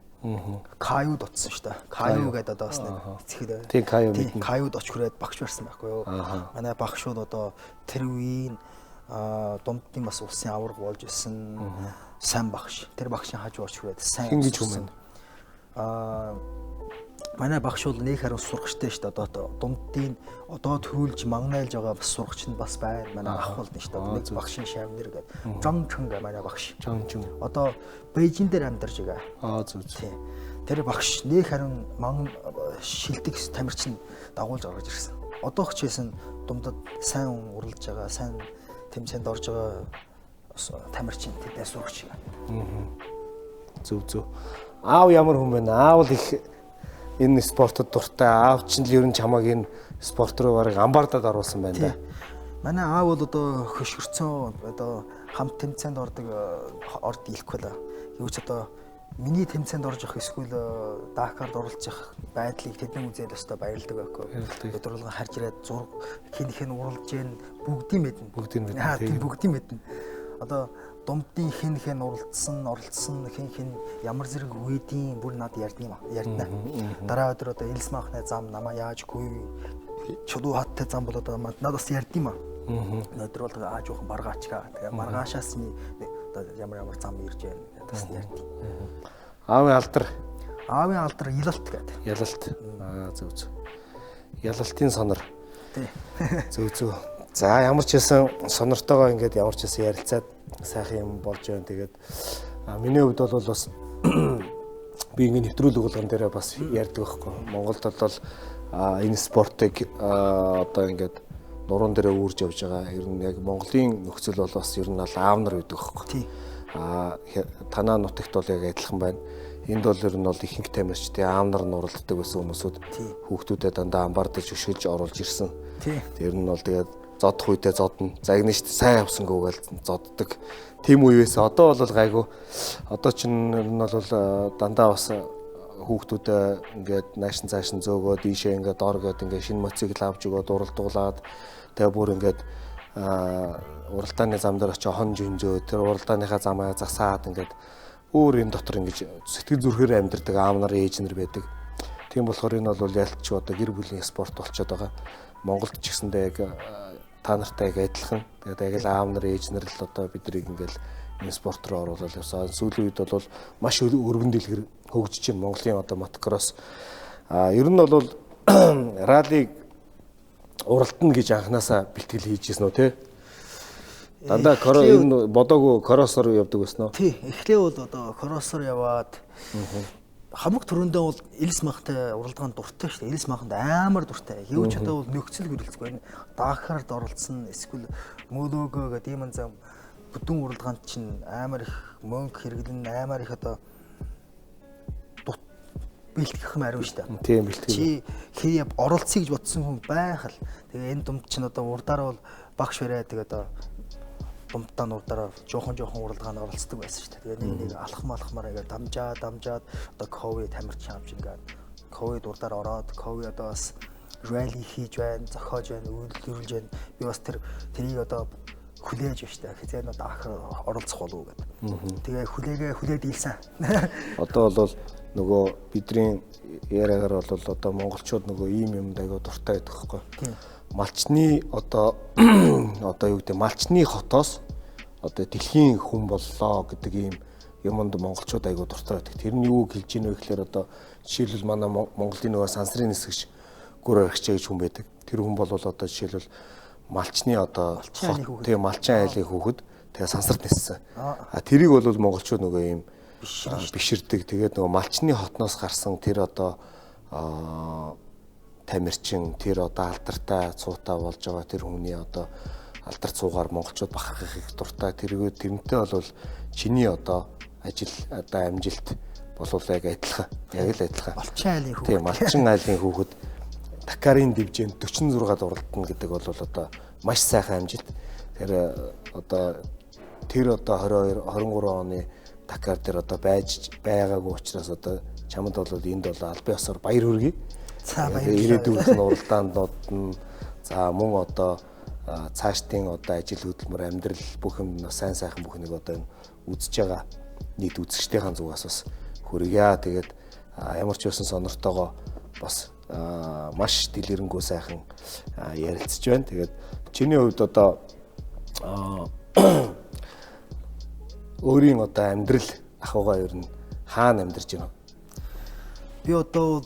Каюд утсан шүү дээ. Каю гэдэг одоо бас нэг эцэг. Тийм Каю мэднэ. Каюд очих хүрээд багш барсан байхгүй юу? Манай багш бол одоо тэр үеийн дундын бас улсын аварга болж исэн сайн багш. Тэр багшийн хажуу очих хүрээд сайн. Хин гэж хүмүн. Манай багш бол нэг харин сурагчтай шүү дээ. Одоо дундын одоо төрүүлж магнайлж байгаа бас сурагч нь бас байна. Манай ах бол шүү дээ. Нэг багшийн шавнэр гэдэг. Жончун гэ манай багш. Жончун. Одоо Бээжин дээр амьдарч байгаа. Зөв. Тэр багш нэг харин шилдэг тамирч нь дагуулж гаргаж ирсэн. Одоо хичээсэн дундад сайн уралж байгаа, сайн тэмцээнд орж байгаа тамирч нь тэднээс сурагч. Зөв. Аав ямар хүн бэ? Аав л их энэ спортод дуртай. Аав чинь л ер нь чамайг энэ спорт руу барыг амбардад оруулсан байна да. Манай аав бол одоо хөшгөрцөн одоо хамт тэмцээнд орд ийлэхгүй л. Юу ч одоо миний тэмцээнд орж явах эсвэл Дакард оролцох байдлыг тэдний үзэл өстой баярлдаг байхгүй. Өдрөлгөн харж ирээд зураг хин уралж гэн бүгдийн мэднэ. Бүгдийн мэднэ. Одоо дундын хин оролцсон хин ямар зэрэг үеийн бүр над ярьдана. Дараа өдөр одоо элс маахны зам намаа яажгүй чулуу хаттай зам бол одоо надаас ярьдана. Өдөр бол ааж уухан маргаачгаа. Тэгээ маргаашаас нь ямар зам ирж байна. Тас ярьд. Аавын алдар. Аавын алдар ялалт гэдэг. Ялалт. Зөв. Ялалтын сонор. Тий. Зөв. За ямар ч хэлсэн сониртойгоо ингээд ямар ч хэлсэн ярилцаад сайхан юм болж байна. Тэгээд миний хувьд бол бас би ингээд нэвтрүүлэг болгон дээрээ бас ярьдаг байхгүй. Монголд бол энэ спортыг одоо ингээд нуруунд дээрээ үүрж явж байгаа. Ер нь яг Монголын нөхцөл бол бас ер нь аав нар гэдэг байхгүй. Тий. Танаа нутагт бол яг адилхан байна. Энд бол ер нь бол ихэнх тамирчдын аав нар нуралддаг байсан хүмүүсүүд хүүхдүүдэд дандаа амбардаж өшгөж оруулж ирсэн. Тэр нь бол тэгээд зодох үедээ зодно. Загнашд сайн явсангүй гээл зоддог. Тим үеэс одоо бол гайгүй. Одоо чинь ер нь бол дандаа бас хүүхдүүдэд ингээд наашин цаашин зөөгөө дийшээ ингээд дооргоод ингээд шинэ мотоцикл авч өгөөд уралдуулаад тэгээ бүр ингээд уралдааны зам дээр очиж хон жинжөө тэр уралдааныхаа замаа засаад ингээд өөр энэ дотор ингэж сэтгэл зүрхээр амьдэрдэг аав нар ээж нар байдаг. Тийм болохоор энэ бол ялч одоо гэр бүлийн спорт болчиход байгаа. Монголд ч гэсэндээ яг та нартай яг адилхан. Тэгээд яг л аав нар ээж нар л одоо биднийг ингээл энэ спорт руу оруулаад явсан. Сүүлийн үед бол маш өргөн дэлгэр хөгжиж байна. Монголын одоо мотокросс. Ер нь бол раллиг уралдана гэж анханасаа бэлтгэл хийжсэн үү те? Дандаа энэ бодоогүй кроссоор явдаг байсан уу? Тий, эхлээ бол одоо кроссоор яваад хамаг төрөндөө бол элс махтай уралдаанд дуртай шүү дээ. Элс маханд амар дуртай. Гэвч одоо бол нөхцөл хүрэлцэхгүй. Дакарт оролцсон эсвэл мөлөөгөө гэдэг юм зам бүдүүн уралдаанд чинь амар их мөнгө хэрэглэн амар их одоо бэлтгэх юм ариун шүү дээ. Тийм бэлтгэх. Чи хий оролцъё гэж бодсон хүн байх л. Тэгээ энэ думд чинь одоо урдаараа бол багш бариад тэгээ одоо думдаа нурдаараа жоохон уралдаанд оролцдог байсан шүү дээ. Тэгээ нэг алхмаар ингээд дамжаад одоо ковид тамирч авч ингээд ковид урдаар ороод ковид одоо бас ралли хийж байна, зохиож байна, үйлдвэрлэж байна. Би бас тэрийг одоо хүлээж байна шүү дээ. Хизээ одоо ах оролцох болов уу гэдэг. Тэгээ хүлээд ийлсэн. Одоо бол нөгөө бидний яриагаар бол одоо монголчууд нөгөө ийм юмд аяга дуртай байдаг байхгүй. Малчны одоо юу гэдэг малчны хотоос одоо дэлхийн хүн боллоо гэдэг ийм юмд монголчууд аяга дуртай байдаг. Тэр нь юу хэлж ийнө вэ гэхээр одоо жишээлбэл манай Монголын нөгөө сансрын нисгч гүр архичаа гэж хүн байдаг. Тэр хүн бол одоо жишээлбэл малчны одоо тийм малчин айлын хүүхэд тэгээ сансарт ниссэн. Тэрийг бол монголчууд нөгөө ийм биширдэг. Тэгээд нөгөө малчны хотноос гарсан тэр одоо тамирчин тэр одоо алдартай цуутай болж байгаа тэр хүний одоо алдар цуугаар монголчууд бахархах их дуртай. Тэрнтэй бол чиний одоо ажил одоо амжилт болов яг адилхан. Яг л адилхан. Малчин айлын хүүхэд. Тийм малчин айлын хүүхэд Дакарын дивжээнд 46-ад уралдана гэдэг бол одоо маш сайхан амжилт. Тэр одоо 22 23 оны Дакар дээр одоо байж байгаагүй учраас одоо чамд бол энд бол албан ёсоор баяр хүргэе. За баяр. Ирээдүйн уралдаанууд нь за мөн одоо цаашдын одоо ажил хөдөлмөр амьдрал бүх юм сайн сайхан бүхнийг одоо үзэж байгаа нийт үзэгчдийн зүгээс бас хүргье. Тэгээд ямар ч байсан сониртойгоо бас маш дэлгэрэнгүй сайхан ярилцж байна. Тэгээд чиний хувьд одоо өөрийн одоо амьдрал ахуйгаа ер нь хаана амьдарч байна? Би одоо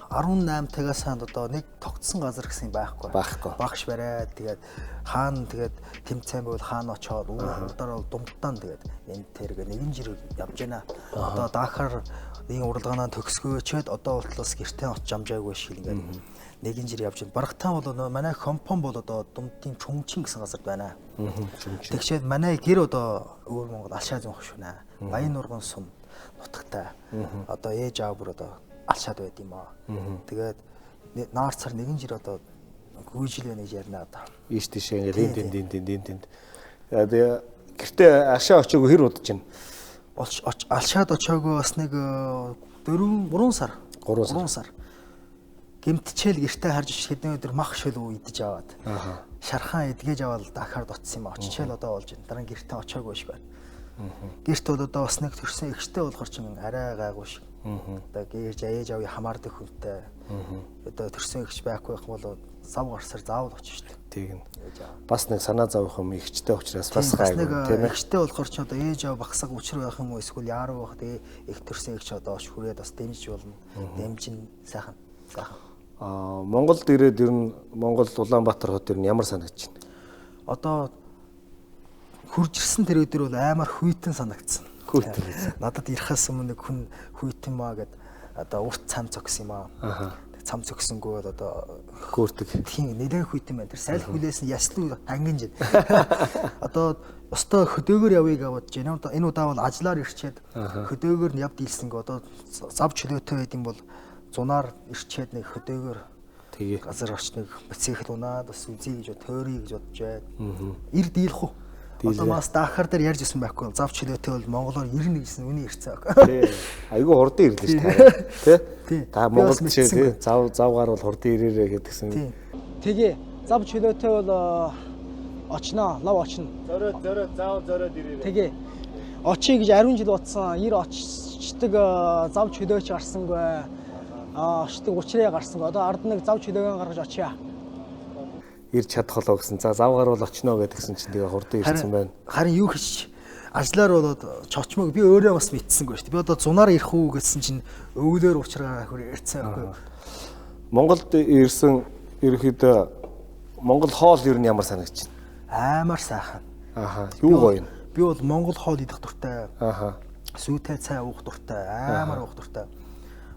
18 тагасанд одоо нэг тогтсон газар гэсэн байхгүй. Багш бариад тэгээд хаана тэгээд тэмцээн бол хаана очоод уралдаар бол думдтаан тэгээд энэ тэрэг нэгэн жирэг явж байна. Одоо Дакар нэг уралдаанаа төгсгөөчөөд одоо болтлоос гэртээ очиж амжаагүй шиг ингээд нэгэн жир явж байна. Барагтаан бол манай компон бол одоо Думдын Чүнчин гэсэн газарт байна. Тэгчээд манай гэр одоо өвөр Монгол алшаа зүүн хөшвнэ. Баян нурган сум нутагтай. Одоо ээж аав бүр одоо алшаад байд юм аа. Тэгээд наар цар нэгэн жир одоо гүйжил байна гэж ярина одоо. Ийш тийшээ ингээд энд. Тэгээд гэртээ алшаа очоогүй хэр удаж байна? Алшаад очоогүй бас нэг 3 сар. Гэмтчээл гэртээ харж хэдэн өдөр мах шөл идэж аваад. Шархан эдгэж аваад Дакард очсон юм аа. Очичээл одоо болж байна. Дараа нь гэртээ очоогүй шиг байна. Гэрт бол одоо бас нэг төрсэн ихтэй болохоор чинь арай гайгүй шиг. Одоо гэрж ээж авъя хамаардаг хүнтэй. Одоо төрсэн ихч байхгүй байх бол зав гарсаар заавал очиж шүү дээ. Тийг нь. Бас нэг санаа зовх юм ихчтэй учраас бас гайгүй тийм ээ. Ихчтэй болохоор ч одоо ээж аав багсаг учир байх юм уу эсвэл яаруу байх тэгээ их төрсэн ихч одоо оч хүрээд бас дэмжиж болно. Дэмжин сайхан. Монголд ирээд ер нь Монгол Улаанбаатар хот ер нь ямар санагдаж байна? Одоо хурж ирсэн тэр өдөр бол аймаар хүйтэн санагдсан. Хүйтэн. Надад ирэхээс өмнө нэг хүн хүйтэн маа гэд одоо урт цам зогсон юм аа. Цам зогсонгүй бол одоо хөөрдөг. Тийм нэлээд хүйтэн байна. Тэр салхи хүлээс нь яслуу ангинж. Одоо өстой хөдөөгөр явъя гэвэж байна. Энэ удаа бол ажлаар ирчээд хөдөөгөр нь явд дийлсэнгүй одоо зав чөлөөтэй байд юм бол зунаар ирчээд нэг хөдөөгөр тэгээ газар орчныг бацэхэл унаад бас үзье гэж төөрий гэж бодож байна. Ир дийлэх үү? Одоо бас Дакар дээр ярьж ирсэн байхгүй бол зав чөлөөтэй бол монголоор ирнэ гэсэн үний ирцээ. Тий. Айгүй хурдан ирлээ шүү дээ. Тий. Та Монголд тий завгаар бол хурдан ирээрээ гэдгсэн. Тэгээ зав чөлөөтэй бол очноо, лав очно. Зориод ирээрээ. Тэгээ очие гэж 10 жил утсан. Ир очдаг зав чөлөөч гарсангүй. Очдаг учраа гарсангүй. Одоо ард нэг зав чөлөөгөө гаргаж очиа. Ирж чадах болоо гэсэн. За завгаар бол очноо гэдгсэн чинь тэгээ хурдан ирсэн байна. Харин юу хийж ажлаар болоод чочмог би өөрөө бас мэдсэнгүй шүү дээ. Би одоо зунаар ирэх үү гэсэн чинь өвлөөр уучраа хөр ирсэн байхгүй. Монголд ирсэн ерөөхдөө Монгол хоол ер нь ямар санагдаж байна? Аймаар сайхан. Юу гоё юм? Би бол Монгол хоол идэх дуртай. Сүйтэй цай уух дуртай. Аймаар уух дуртай.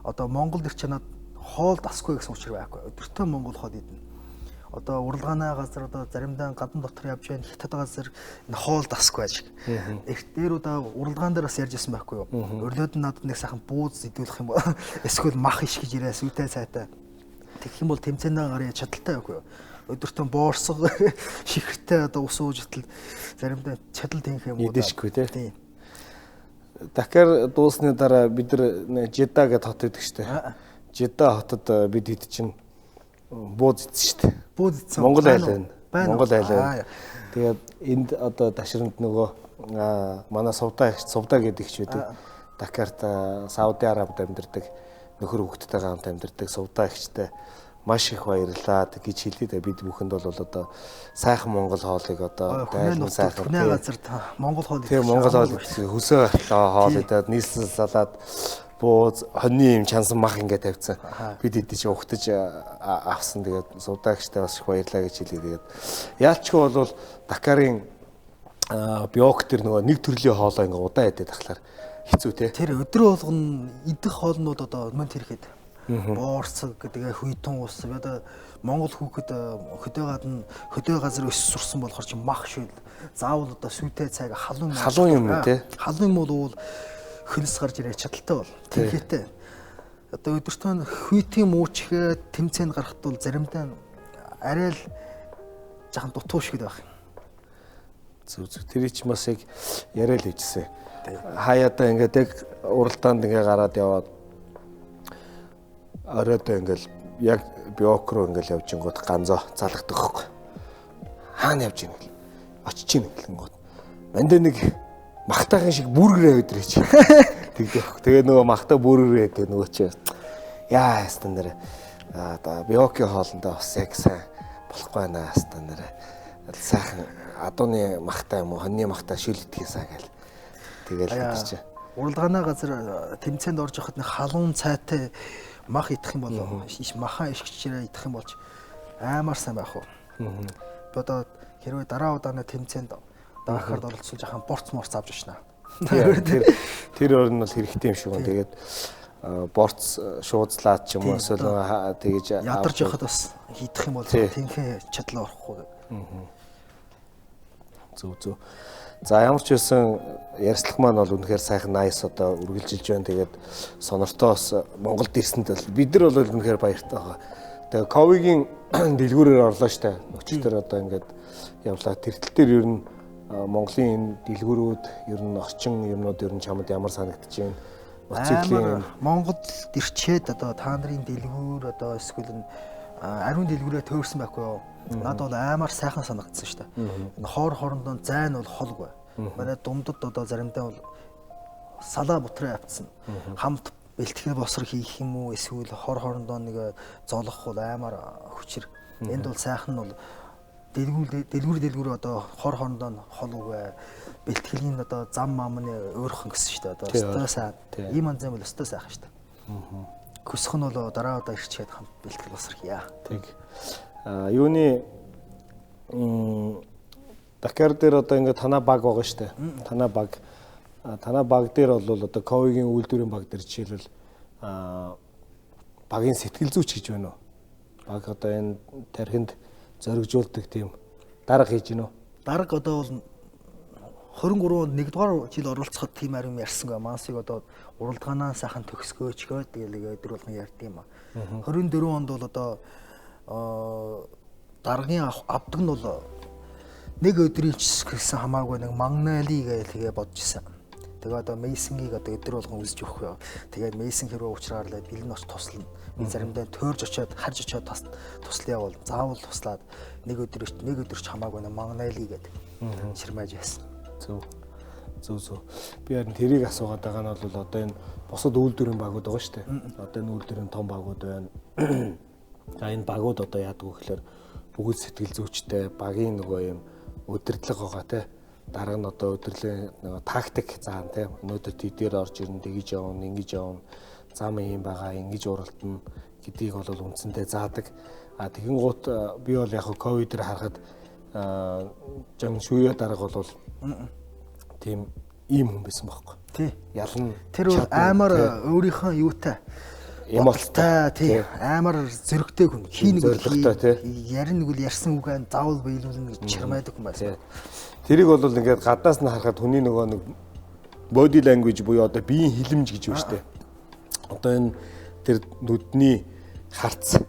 Одоо Монголд ирч чанаад хоол дасгүй гэсэн учир байхгүй. Өдөртөө Монгол хоол идэнэ. Одоо уралгаанаа газар одоо заримдаа гадна дотор явж байна. Хятад газар хоол дасгүй ажиг. Их дээр удаа уралгаан дээр бас ярьж ирсэн байхгүй юу? Өрлөөд нь надад нэг сайхан бууз идүүлэх юм бол эсвэл мах иш гэж ирээ сүйтэй цайтай. Тэгэх юм бол тэмцээнээ гараа чадaltaй байхгүй юу? Өдөртөө боорсог шихэртэй одоо ус ууж итэл заримдаа чадал тэнх юм уу? Идэшгүй тий. Дакар дуусны дараа бид нар Жидда гэдээ хот идэг штэ. Жидда хотод бид хэд чинь бууз идсэн штэ. Бууз идсэн. Монгол айл байна. Монгол айл байна. Тэгээд энд одоо ташранд нөгөө манай сувдаа гэдэг ч байдаг. Дакарт Сауди Арабид амьдардаг нөхөр хүүхдтэйгээ хамт амьдардаг сувдаа ихтэй маш их баярлаа гэж хэлээ. Бид бүхэнд бол одоо сайхан монгол хоолыг одоо дайлан сайхан түнэ газар монгол хоол идэх. Монгол хоол идэх. Хөсөө хоол идээд нийслэл салаад бууз хоньны юм чансан мах ингээд тавьсан. Бид идэж ухтаж авсан. Тэгээд суудаагчтай бас их баярлаа гэж хэлээ. Тэгээд яалчгүй бол Дакарын биок төр нөгөө нэг төрлийн хоолоо ингээд удаа идээд тахлаар хэцүү те. Тэр өдрөө болгоно идэх хоолнууд одоо мөн тэрхэд боорцог гэдэг хүйтэн ус одоо монгол хүүхэд хөдөө газар өс сурсан болохоор чи мах шил заавал одоо сүйтэй цайг халуун юм те. Халуун бол хөлс гарч ирээ чадaltaй бол тэрхээтэй. Одоо өдөртөө хүйтийн муучихээ тэмцээнд гарахт бол заримдаа арай л жахан дутуу шиг байх юм. Зүг. Тэр чинь бас яг яриа л хийжсэн. Хаяатаа ингээд яг уралдаанд ингээ гараад яваад оройдоо ингээл яг биок руу ингээл явж ингууд ганзоо залгадаг хөхгүй. Хаана явж ийн гэл. Очиж ийн гэлэнгууд. Мандаа нэг махтайхан шиг бүргэрээ өдрөөч. Тэгдэх. Тэгээ нөгөө махтай бүргэрээ гэдэг нөгөө чи яа ястан нэр биокийн хоолндоо бас яг сайн болохгүй байна ястан нэр. Сайхан адууны махтай юм уу хоньны махтай шүл идэхээсаа гэл. Тэгэл хэлчих. Уралдаанаа газар тэмцээнд орж явахад нэг халуун цайтай мах идэх юм бол махаа ишгчээрээ идэх юм болж аймаар сайн байх уу. Одоо хэрвээ дараа удааны тэмцээнд Дакарт оролцуулж ахын борц морц авч очно. Тэр өөр нь бол хэрэгтэй юм шиг байна. Тэгээд борц шуудслаад ч юм уу эсвэл тэгэж ядарч явахад бас идэх юм бол тэнхээ чадлаа орохгүй. Зүг. За ямар ч байсан ярьслах маань бол үнэхээр сайхан nice одоо үргэлжилж байна. Тэгээд сонортой бас Монголд ирсэнд бид нар бол үнэхээр баяртай байгаа. Тэгээд ковигийн дэлгүүрээр орлоо штэ. Өчтөр одоо ингээд явлаа. Тэртэл дээр ер нь Монголын энэ дэлгүүрүүд ер нь орчин юмнууд ер нь чамд ямар санагдаж байна? Моциклийн Монголд ирчээд одоо та нарын дэлгүүр одоо эсвэл ариун дэлгүүрээ төөрсөн байхгүй юу? Над бол аймаар сайхан санагдсан шүү дээ. Энэ хоор хоорондоо зайн бол холгүй. Манай дундад одоо заримдаа бол салаа бутраа авцсан. Хамт бэлтгэл босор хийх юм уу эсвэл хоор хоорондоо нэг золох бол аймаар хүчээр. Энд бол сайхан нь бол дэлгүүр одоо хоор хоорондоо холгүй. Бэлтгэлийн одоо зам маамны өөрхөн гэсэн шүү дээ. Одоо өстой сайн. Ийм анзаа бол өстой сайхан шүү дээ. Хүсэх нь бол дараа удаа ирчээд хамт бэлтгэл босрохъя. Тэг. Юуны Дакар дээр одоо ингээд танаа баг байгаа штэ. Танаа баг дээр бол одоо ковигийн үйлдвэрийн баг дээр жишээлбэл багийн сэтгэл зүйч гэж байна уу? Баг одоо энэ тархинд зоригжуулдаг тийм дарга хийж гинөө. Дарга одоо бол 23 онд 1-р жил оролцоход тийм арим ярьсангүй. Мансыг одоо уралдаанаа сайхан төгсгөөчгөө тэгэл өдөр болгон ярьд юм а. 24 онд бол одоо даргын авдаг нь бол нэг өдрийн ч гэсэн хамаагүй нэг Магнали гэж тэгээ бодож исэн. Тэгээ одоо Мейсингийг одоо өдөр болгон үзэж өгөх. Тэгээд Мейсин хэрвээ уулзраарлаа бэлэн оч туслана. Би заримдаа төрж очиод харж очиод туслая бол заавал туслаад нэг өдөр ч хамаагүй нэг Магнали гэдэг ширмэж байсан. Зөв. Би харин тэрийг асуугаад байгаа нь бол одоо энэ бусад үйлдвэрийн багууд байгаа шүү дээ. Одоо энэ үйлдвэрийн том багууд байна. Энэ багууд одоо яадаг вэ гэхээр бүгд сэтгэл зүйчтэй багийн нөгөө юм удирдлага байгаа те. Дарга нь одоо удирдлагын нөгөө тактик заан те. Өнөөдөр тэдгээр орж ирнэ, тэгж явна, ингэж явна. Зам юм байгаа, ингэж уралдана гэдгийг бол үндсэндээ заадаг. Тэгин гут би бол яг ковидээр харахад жан шүүе дарга бол тийм ийм хүн байсан байхгүй. Тий. Ялна. Тэр бол амар өөрийнхөө юутай эмоцтой тий амар зөрөгтэй хүн. Хий нэг зоригтой тий. Ярин нэг үл ярьсан үгэн заавал биелүүлнэ гэж чармайдаг хүн байсан. Тэрийг бол ингээд гаднаас нь харахад хүний нөгөө нэг body language буюу одоо биеийн хилэмж гэж байна шүү дээ. Одоо энэ тэр нүдний харц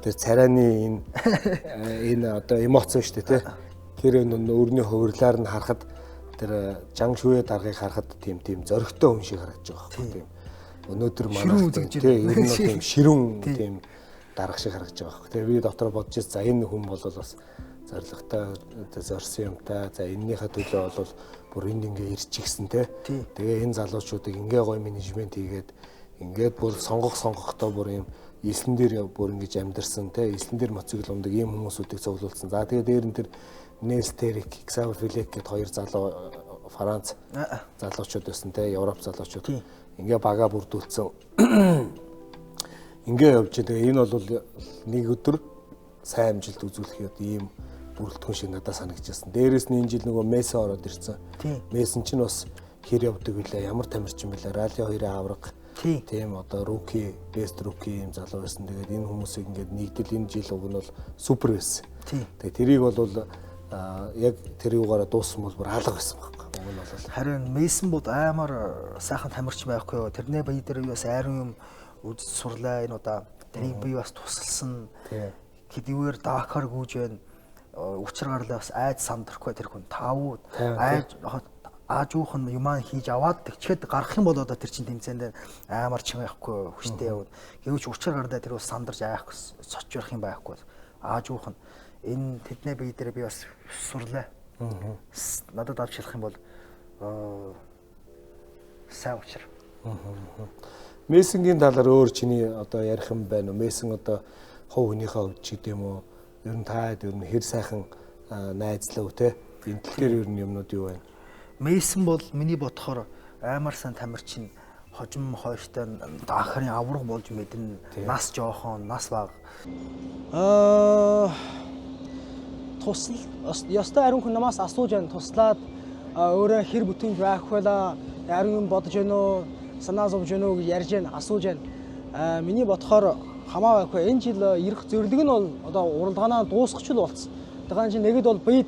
тэр царайны энэ одоо эмоц шүү дээ тий. Тэр өөрний хувирлаар нь харахад тэр жан шүүе даргыг харахад тийм зоригтой хүн шиг харагдаж байгаа байхгүй тийм. Өнөөдөр манай тийм ер нь тийм ширүүн тийм дарга шиг харагдаж байгаа байхгүй. Тэгээ би дотор бодож ирсэн за энэ хүн бол бас зоригтой зорьсон юмтай. За энэнийхээ төлөө бол бүр энд ингээ ирчихсэн те. Тэгээ энэ залуучуудыг ингээ гоё менежмент хийгээд ингээд бүр сонгохдоо бүр юм эслэн дээр бүр ингэж амьдэрсэн те. Эслэн дээр моцигл ундаг ийм хүмүүсүүдийг цуглуулсан. За тэгээ дээр нь тэр Нэлс Терик, Xavier Philippe гэд хоёр залуу Франц залуучууд байсан те, Европ залуучууд. Ингээ бага бүрдүүлсэн. Ингээ явж байгаа. Энэ бол нэг өдөр сайн амжилт үзүүлэх ийм бүрэлдэхүүн шиг надад санагдчихсан. Дээрээс нь энэ жил нөгөө Месси ороод ирсэн. Месси ч бас хэр явдаг вүлээ, ямар тамирчин вүлээ, Рали 2-ын авраг. Тийм одоо руки, бест руки юм залуу байсан. Тэгээд энэ хүмүүсийг ингээд нэгдэл энэ жил уг нь бол супер байсан. Тэгээд тэрийг бол яг тэр юугаараа дууссан бол бүр алга байсан байхгүй. Уг нь бол харин Мессэн бод аймаар сайхан тамирч байхгүй юу. Тэрнээ бие дээр бас айрын юм үзэж сурлаа. Энэ удаа тэрийг би бас тусалсан. Хэдийгээр Дакар гүйж байна. Учир гарлаа бас айд сандрахгүй тэр хүн таавууд ааж уух нь юмаа хийж аваад тэгчээд гарах юм бол одоо тэр чин тэмцээнд аймаар чин байхгүй хүчтэй явууд. Гэвч учир гарлаа тэр бас сандарч айхгүй сочрох юм байхгүй. Ааж уух нь энэ тэдний бие дээр би бас сурлаа. Надад авч ярих юм бол сайн учир. Мессингийн талаар өөр чиний одоо ярих юм байна уу? Мессин одоо хов хүнийхээ хувьд ч гэдэм үү? Ер нь таад ер нь хэр сайхан найзлав те? Энэ тэлгээр ер нь юмнууд юу байна? Мессэн бол миний бодохоор аймар сан тамирчин хожим хойштой Дакарын авраг болж мэднэ. Нас жоохон, нас бага. Тусал ёстой ариун хүн намаас асууж байна. Туслаад өөрөө хэр бүтэнж байх байлаа. Ариун юм бодож байна уу? Санаа зовж байна уу гэж ярьж байна, асууж байна. Миний бодохоор хамаа байхгүй. Энэ жил ирэх зөвлөг нь бол одоо уралдаанаа дуусгах ч л болцсон. Тэгэхээр чинь нэгэд бол бие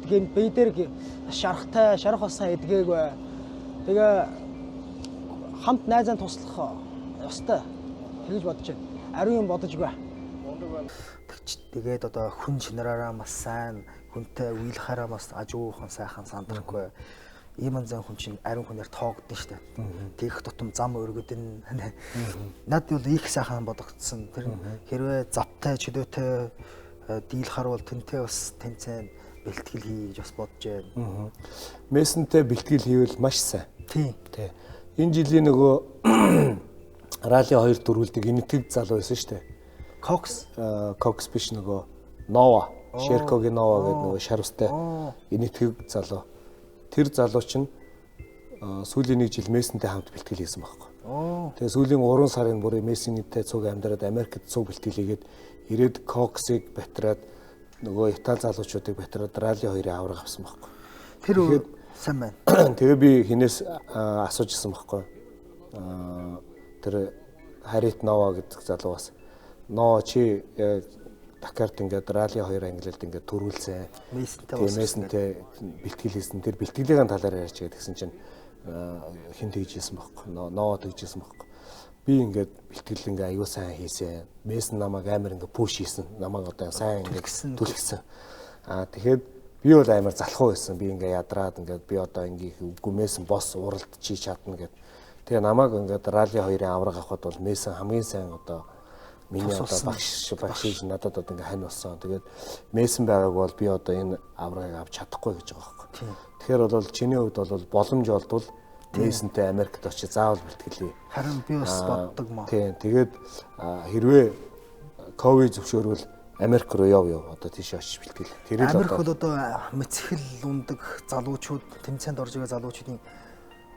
дээр шарахтай, шарах болсон эдгээгүй. Тэгээ хамт найзаа туслах ёстой. Тэгж бодож байна. Ариун юм бодожгүй. Тэгээд одоо хүн шинараараа бас сайн, хүнтэй уйлахаараа бас ажуухан сайхан сандрахгүй. Ийм анзан хүн чинь ариун хүнээр тоогдсон шүү дээ. Тэгэх тутам зам өргөдөн. Над бол их сайхан бодогдсон. Тэр хэрвээ завтай, чөлөөтэй дийлхар бол тэнтэй бас тэнцэн бэлтгэл хий гэж бас бодож байна. Мессентэй бэлтгэл хийвэл маш сайн. Тий. Энэ жилийн нөгөө Рали 2 дөрвөлдөг энэтхэг залуу байсан шүү дээ. Кокс биш нөгөө Нова, Шеркогийн Нова гэдэг нөгөө шарвстай энэтхэг залуу. Тэр залуу чинь сүүлийн нэг жил Мессентэй хамт бэлтгэл хийсэн байхгүй. Тэгээ сүүлийн 3 сарын бүр Мессинийтэй цуг амьдраад Америкт цуг бэлтгэлийгээд ирээд Коксыг батраад нөгөө Итали залуучуудыг батраад Ралли 2-ын авраг авсан байхгүй. Тэр сайн байна. Тэгээ би хинээс асууж исэн байхгүй. Тэр Харит Нова гэдэг залуу бас ноо чи Дакарт ингээд Ралли 2 англиад ингээд төрүүлсэн. Мессинтэй бэлтгэл хийсэн. Тэр бэлтгэлийн талаар ярьж гэсэн чинь хин тэгжсэн байхгүй. Ноо тэгжсэн байхгүй. Би ингээд бэлтгэл ингээ аюу сайн хийсэн. Мессин намайг амар ингээ пуш хийсэн. Намайг одоо сайн ингээ түлхсэн. Тэгэхээр би бол амар залхуу байсан. Би ингээ ядраад ингээд би одоо ингээ үгүй Мессин босс уралд чи чадна гэд. Тэгээ намайг ингээд Ралли 2-ын авраг авахд бол Мессин хамгийн сайн одоо миний одоо багш надад одоо ингээ хань болсон. Тэгээд Мессин байгааг бол би одоо энэ аврагыг авч чадахгүй гэж байгаа байхгүй. Тэгэхээр бол чиний хувьд бол боломж олдвол Мессинтэй Америкт очиж заавал бэлтгэлээ. Харин би бас боддог маа. Тийм. Тэгээд хэрвээ ковид зөвшөөрвөл Америк руу яв одоо тийш очиж бэлтгэл. Америк бол одоо мэцхэл ундаг залуучууд, тэмцээнд орж байгаа залуучуудын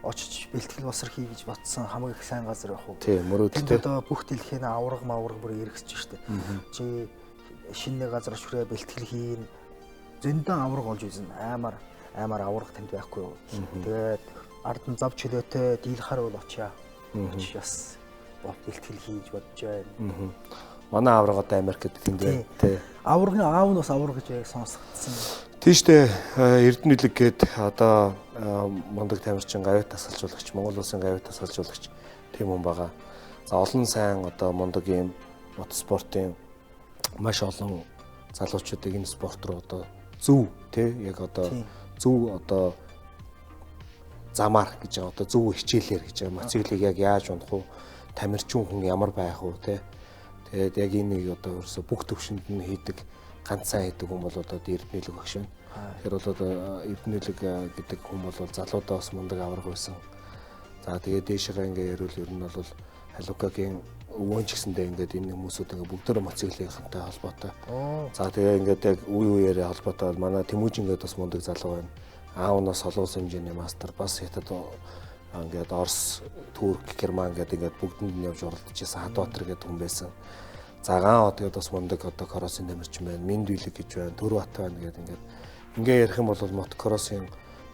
очиж бэлтгэл босор хий гэж бодсон хамгийн их сайн газар явах уу? Тийм, мөрөөдөлтэй. Одоо бүх дэлхийн авраг бүр эргэсэж штэ. Чи шинэ газар очроо бэлтгэл хийн. Зөндөө авраг олж үзэн. Амар авраг танд байхгүй юу? Тэгээд ард нь зав чөлөөтэй дийлхаар бол очиа. Очиж бас бэлтгэл хийж бодож байна. Манай авраг одоо Америкт тэндээ тий. Аврагын аав нь бас авраг гэж яг сонсгдсон. Тийштэй Эрдэнэ үлэг гээд одоо мундаг тамирчин гавьт тасгалжуулагч, Монгол улсын гавьт тасгалжуулагч тийм хүн байгаа. За олон сайн одоо мундаг юм мотоспортын маш олон залуучуудыг энэ спорт руу одоо зөв тий яг одоо зөв одоо замаар гэж байгаа одоо зөв хичээлэр гэж байгаа мотоциклыг яг яаж унах уу, тамирчин хүн ямар байх уу тий. Тэгээд яг энийг одоо ерөөсө бүх төвшөнд нь хийдэг ганцхан хийдэг хүн бол одоо Эрдэнэ үлэг багш байна. Тэгэхээр бол одоо Эрдэнэ үлэг гэдэг хүн бол залуудаа бас мундаг авраг байсан. За тэгээд дээшээ ингээ ярил ер нь бол Халукагийн өвөн ч гэсэндээ ингээд энэ хүмүүсүүд ингээ бүгдөө мотоциклийнхэнтэй холбоотой. За тэгээд ингээд яг үе үеэрээ холбоотой манай Тэмүүж ингээд бас мундаг залуу байна. Аав нь бас олон хэмжээний мастер бас хятад ингээд Орос, Турк, Герман ингээд бүгдэнд нь явж уралдаж байсан Хадбаатар гэдэг хүн байсан. За гаан тэгээд бас мундаг одоо кроссын тамирчин байна. Минд үлэг гэж байна. Төрөв бат байна гэдэг ингээд ярих юм бол мотокроссын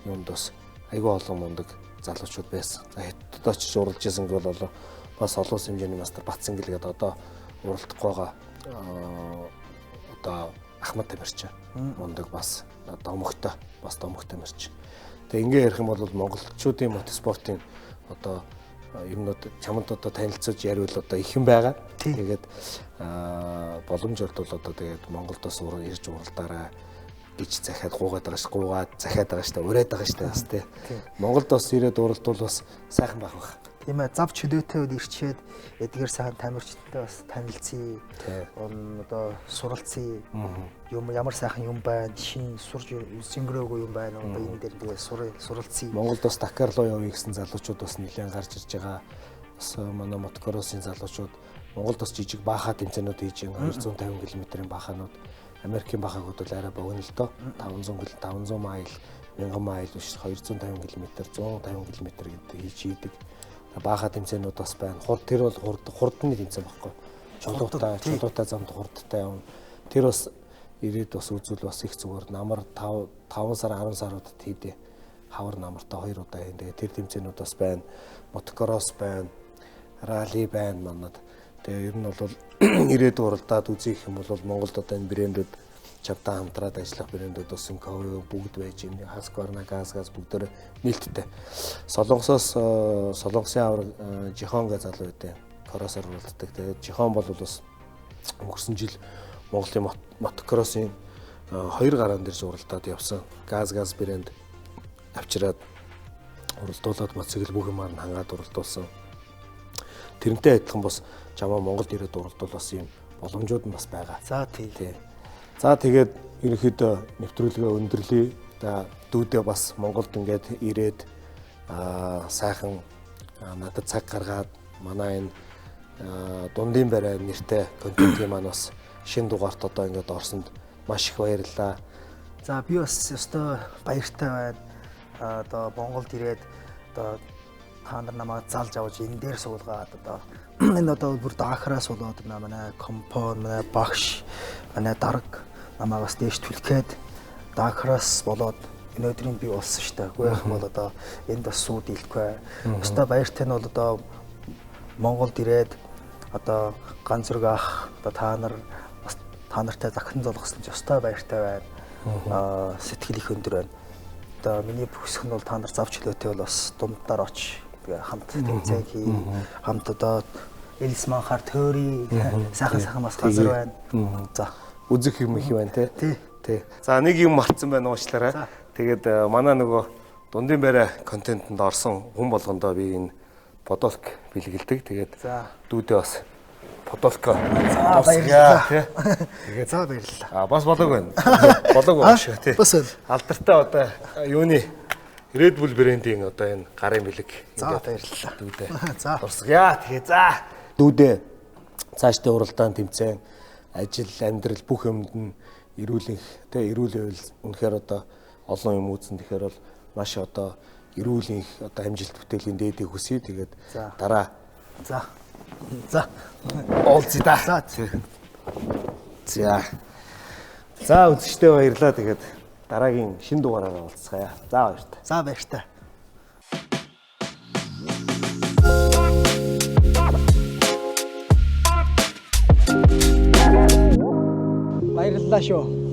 юмд бас айгүй олон мундаг залуучууд байсан. За хятад очиж уралж исэн бол бас олон хэмжээний мастер Батсангил гэдэг одоо уралдахгүй байгаа одоо Ахмад тамирчин мундаг бас домогтой бас домог тамирчин. Тэгээ ингээ ярих юм бол монголчуудын мотоспортын одоо юмнууд чамд одоо танилцуулж яриул одоо их юм байгаа. Тэгээд боломж олдвол одоо тэгээд Монголд бас ирж уралдаараа гэж захиад гуугаад захиад байгаа шүү дээ. Ураад байгаа шүү дээ бас тий. Монголд бас ирээд уралдвал бас сайхан байх байх. Тийм ээ, зав чөлөөтэй үл ирчээд эдгээр сайхан тамирчидтай бас танилцъя. Одоо суралцъя. Юм ямар сайхан юм байна, шин сурж сингрөөгүй юм байна. Одоо энэ дээр тэгээ суралцъя. Монголд бас Дакар руу явъя гэсэн залуучууд бас нэлээд гарч ирж байгаа. Бас манай мотокроссын залуучууд Монголд бас жижиг баахаа тэмцээнүүд хийж байгаа 250 км-ийн баахаанууд. Америкийн баахаагууд бол арай богино л доо. 500 майл, 1000 майл биш 250 км, 150 км гэдэг хийдэг. Баахаа тэмцээнүүд бас байна. Тэр бол хурдны тэмцээн баггүй. Чулуутай замд хурдтай явна. Тэр бас ирээд бас үзвэл бас их зүгээр намар 5 сар 10 саруудад хийдэ. Хавар намартай 2 удаа хийн. Тэгээ тэр тэмцээнүүд бас байна. Мотокросс байна. Ралли байна манад. Тэгээ ер нь бол ирээд уралдаад үзье гэх юм бол Монголд одоо энэ брэндүүд чавтаа хамтраад ажиллах брэндүүд бас Ковио бүгд байж юм. Хаскварна, газ бүгдээр нээлттэй. Солонгосын авраг Жихон гэж залуу байдیں۔ Кроссоор уралддаг. Тэгээд Жихон бол бас өнгөрсөн жил Монголын мотокроссын 2 гараан дээрж уралдаад явсан. Газ брэнд авчираад уралдуулаад мотоцикл бүх юмар нь хангаад уралдуулсан. Тэрнтэй адилхан бас чамаа Монголд ирээд уралдуул бас юм боломжууд нь бас байгаа. За тий. За тэгээд ерөнхийдөө нэвтрүүлгээ өндөрлөе. За дүүдээ бас Монголд ингээд ирээд сайхан надад цаг гаргаад манай энэ дундын барай нэртэй контентын маань бас шинэ дугаарт одоо ингээд орсонд маш их баярлалаа. За би бас өстой баяртай байна. Одоо Монголд ирээд одоо та нар намайг залж авч энэ дээр суулгаад одоо энэ одоо бүр даахраас болоод манай компон, манай багш, манай дарга намайг бас дээш түлхээд даахраас болоод энэ өдрийн би болсон шүү дээ. Үгүй яах юм бол одоо энд бас сууд илэхгүй. Өстой баяртай нь бол одоо Монголд ирээд одоо ганц зүрэг ах одоо та нар бас та нартай захин золгосон ч өстой баяртай байна. Сэтгэл их өндөр байна. Одоо миний бүсэх нь бол та нар завч хөлөөтэй бол бас дундаар очиж хамт тэмцээн хий. Хамт одоо Элис манхаар төөрий сайхан бас газар байна. За үзэх юм их байна те. Тий. За нэг юм мартсан байна уучлаарай. Тэгээд манай нөгөө дундын байраа контентэнд орсон хүн болгондоо би энэ подолк бэлгэлдэг. Тэгээд дүүдээ бас подолко. За баярлалаа. Тэгээд за баярлалаа. Бас болоог байна. Болоог байна шүү тий. Бас байна. Алдартай одоо юуны Red Bull брэндийн одоо энэ гарын бэлэг. За баярлалаа. Дүүдээ. За. Урсгая. Тэгээ за. Дүүдээ цаашдаа уралдаан тэмцээн ажил амьдрал бүх юмд нь эрүүл байвал үнэхээр одоо олон юм үүсэн тэгэхээр бол маш одоо эрүүл одоо амжилт бүтээлийн дээдийг хүсье. Тэгээд дараа За уулзъя да. За үзэгчдээ баярлалаа. Тэгээд дараагийн шинэ дугаараараа уулзцгаая. За баяртай. За баяртай. Баярлалаа шүү.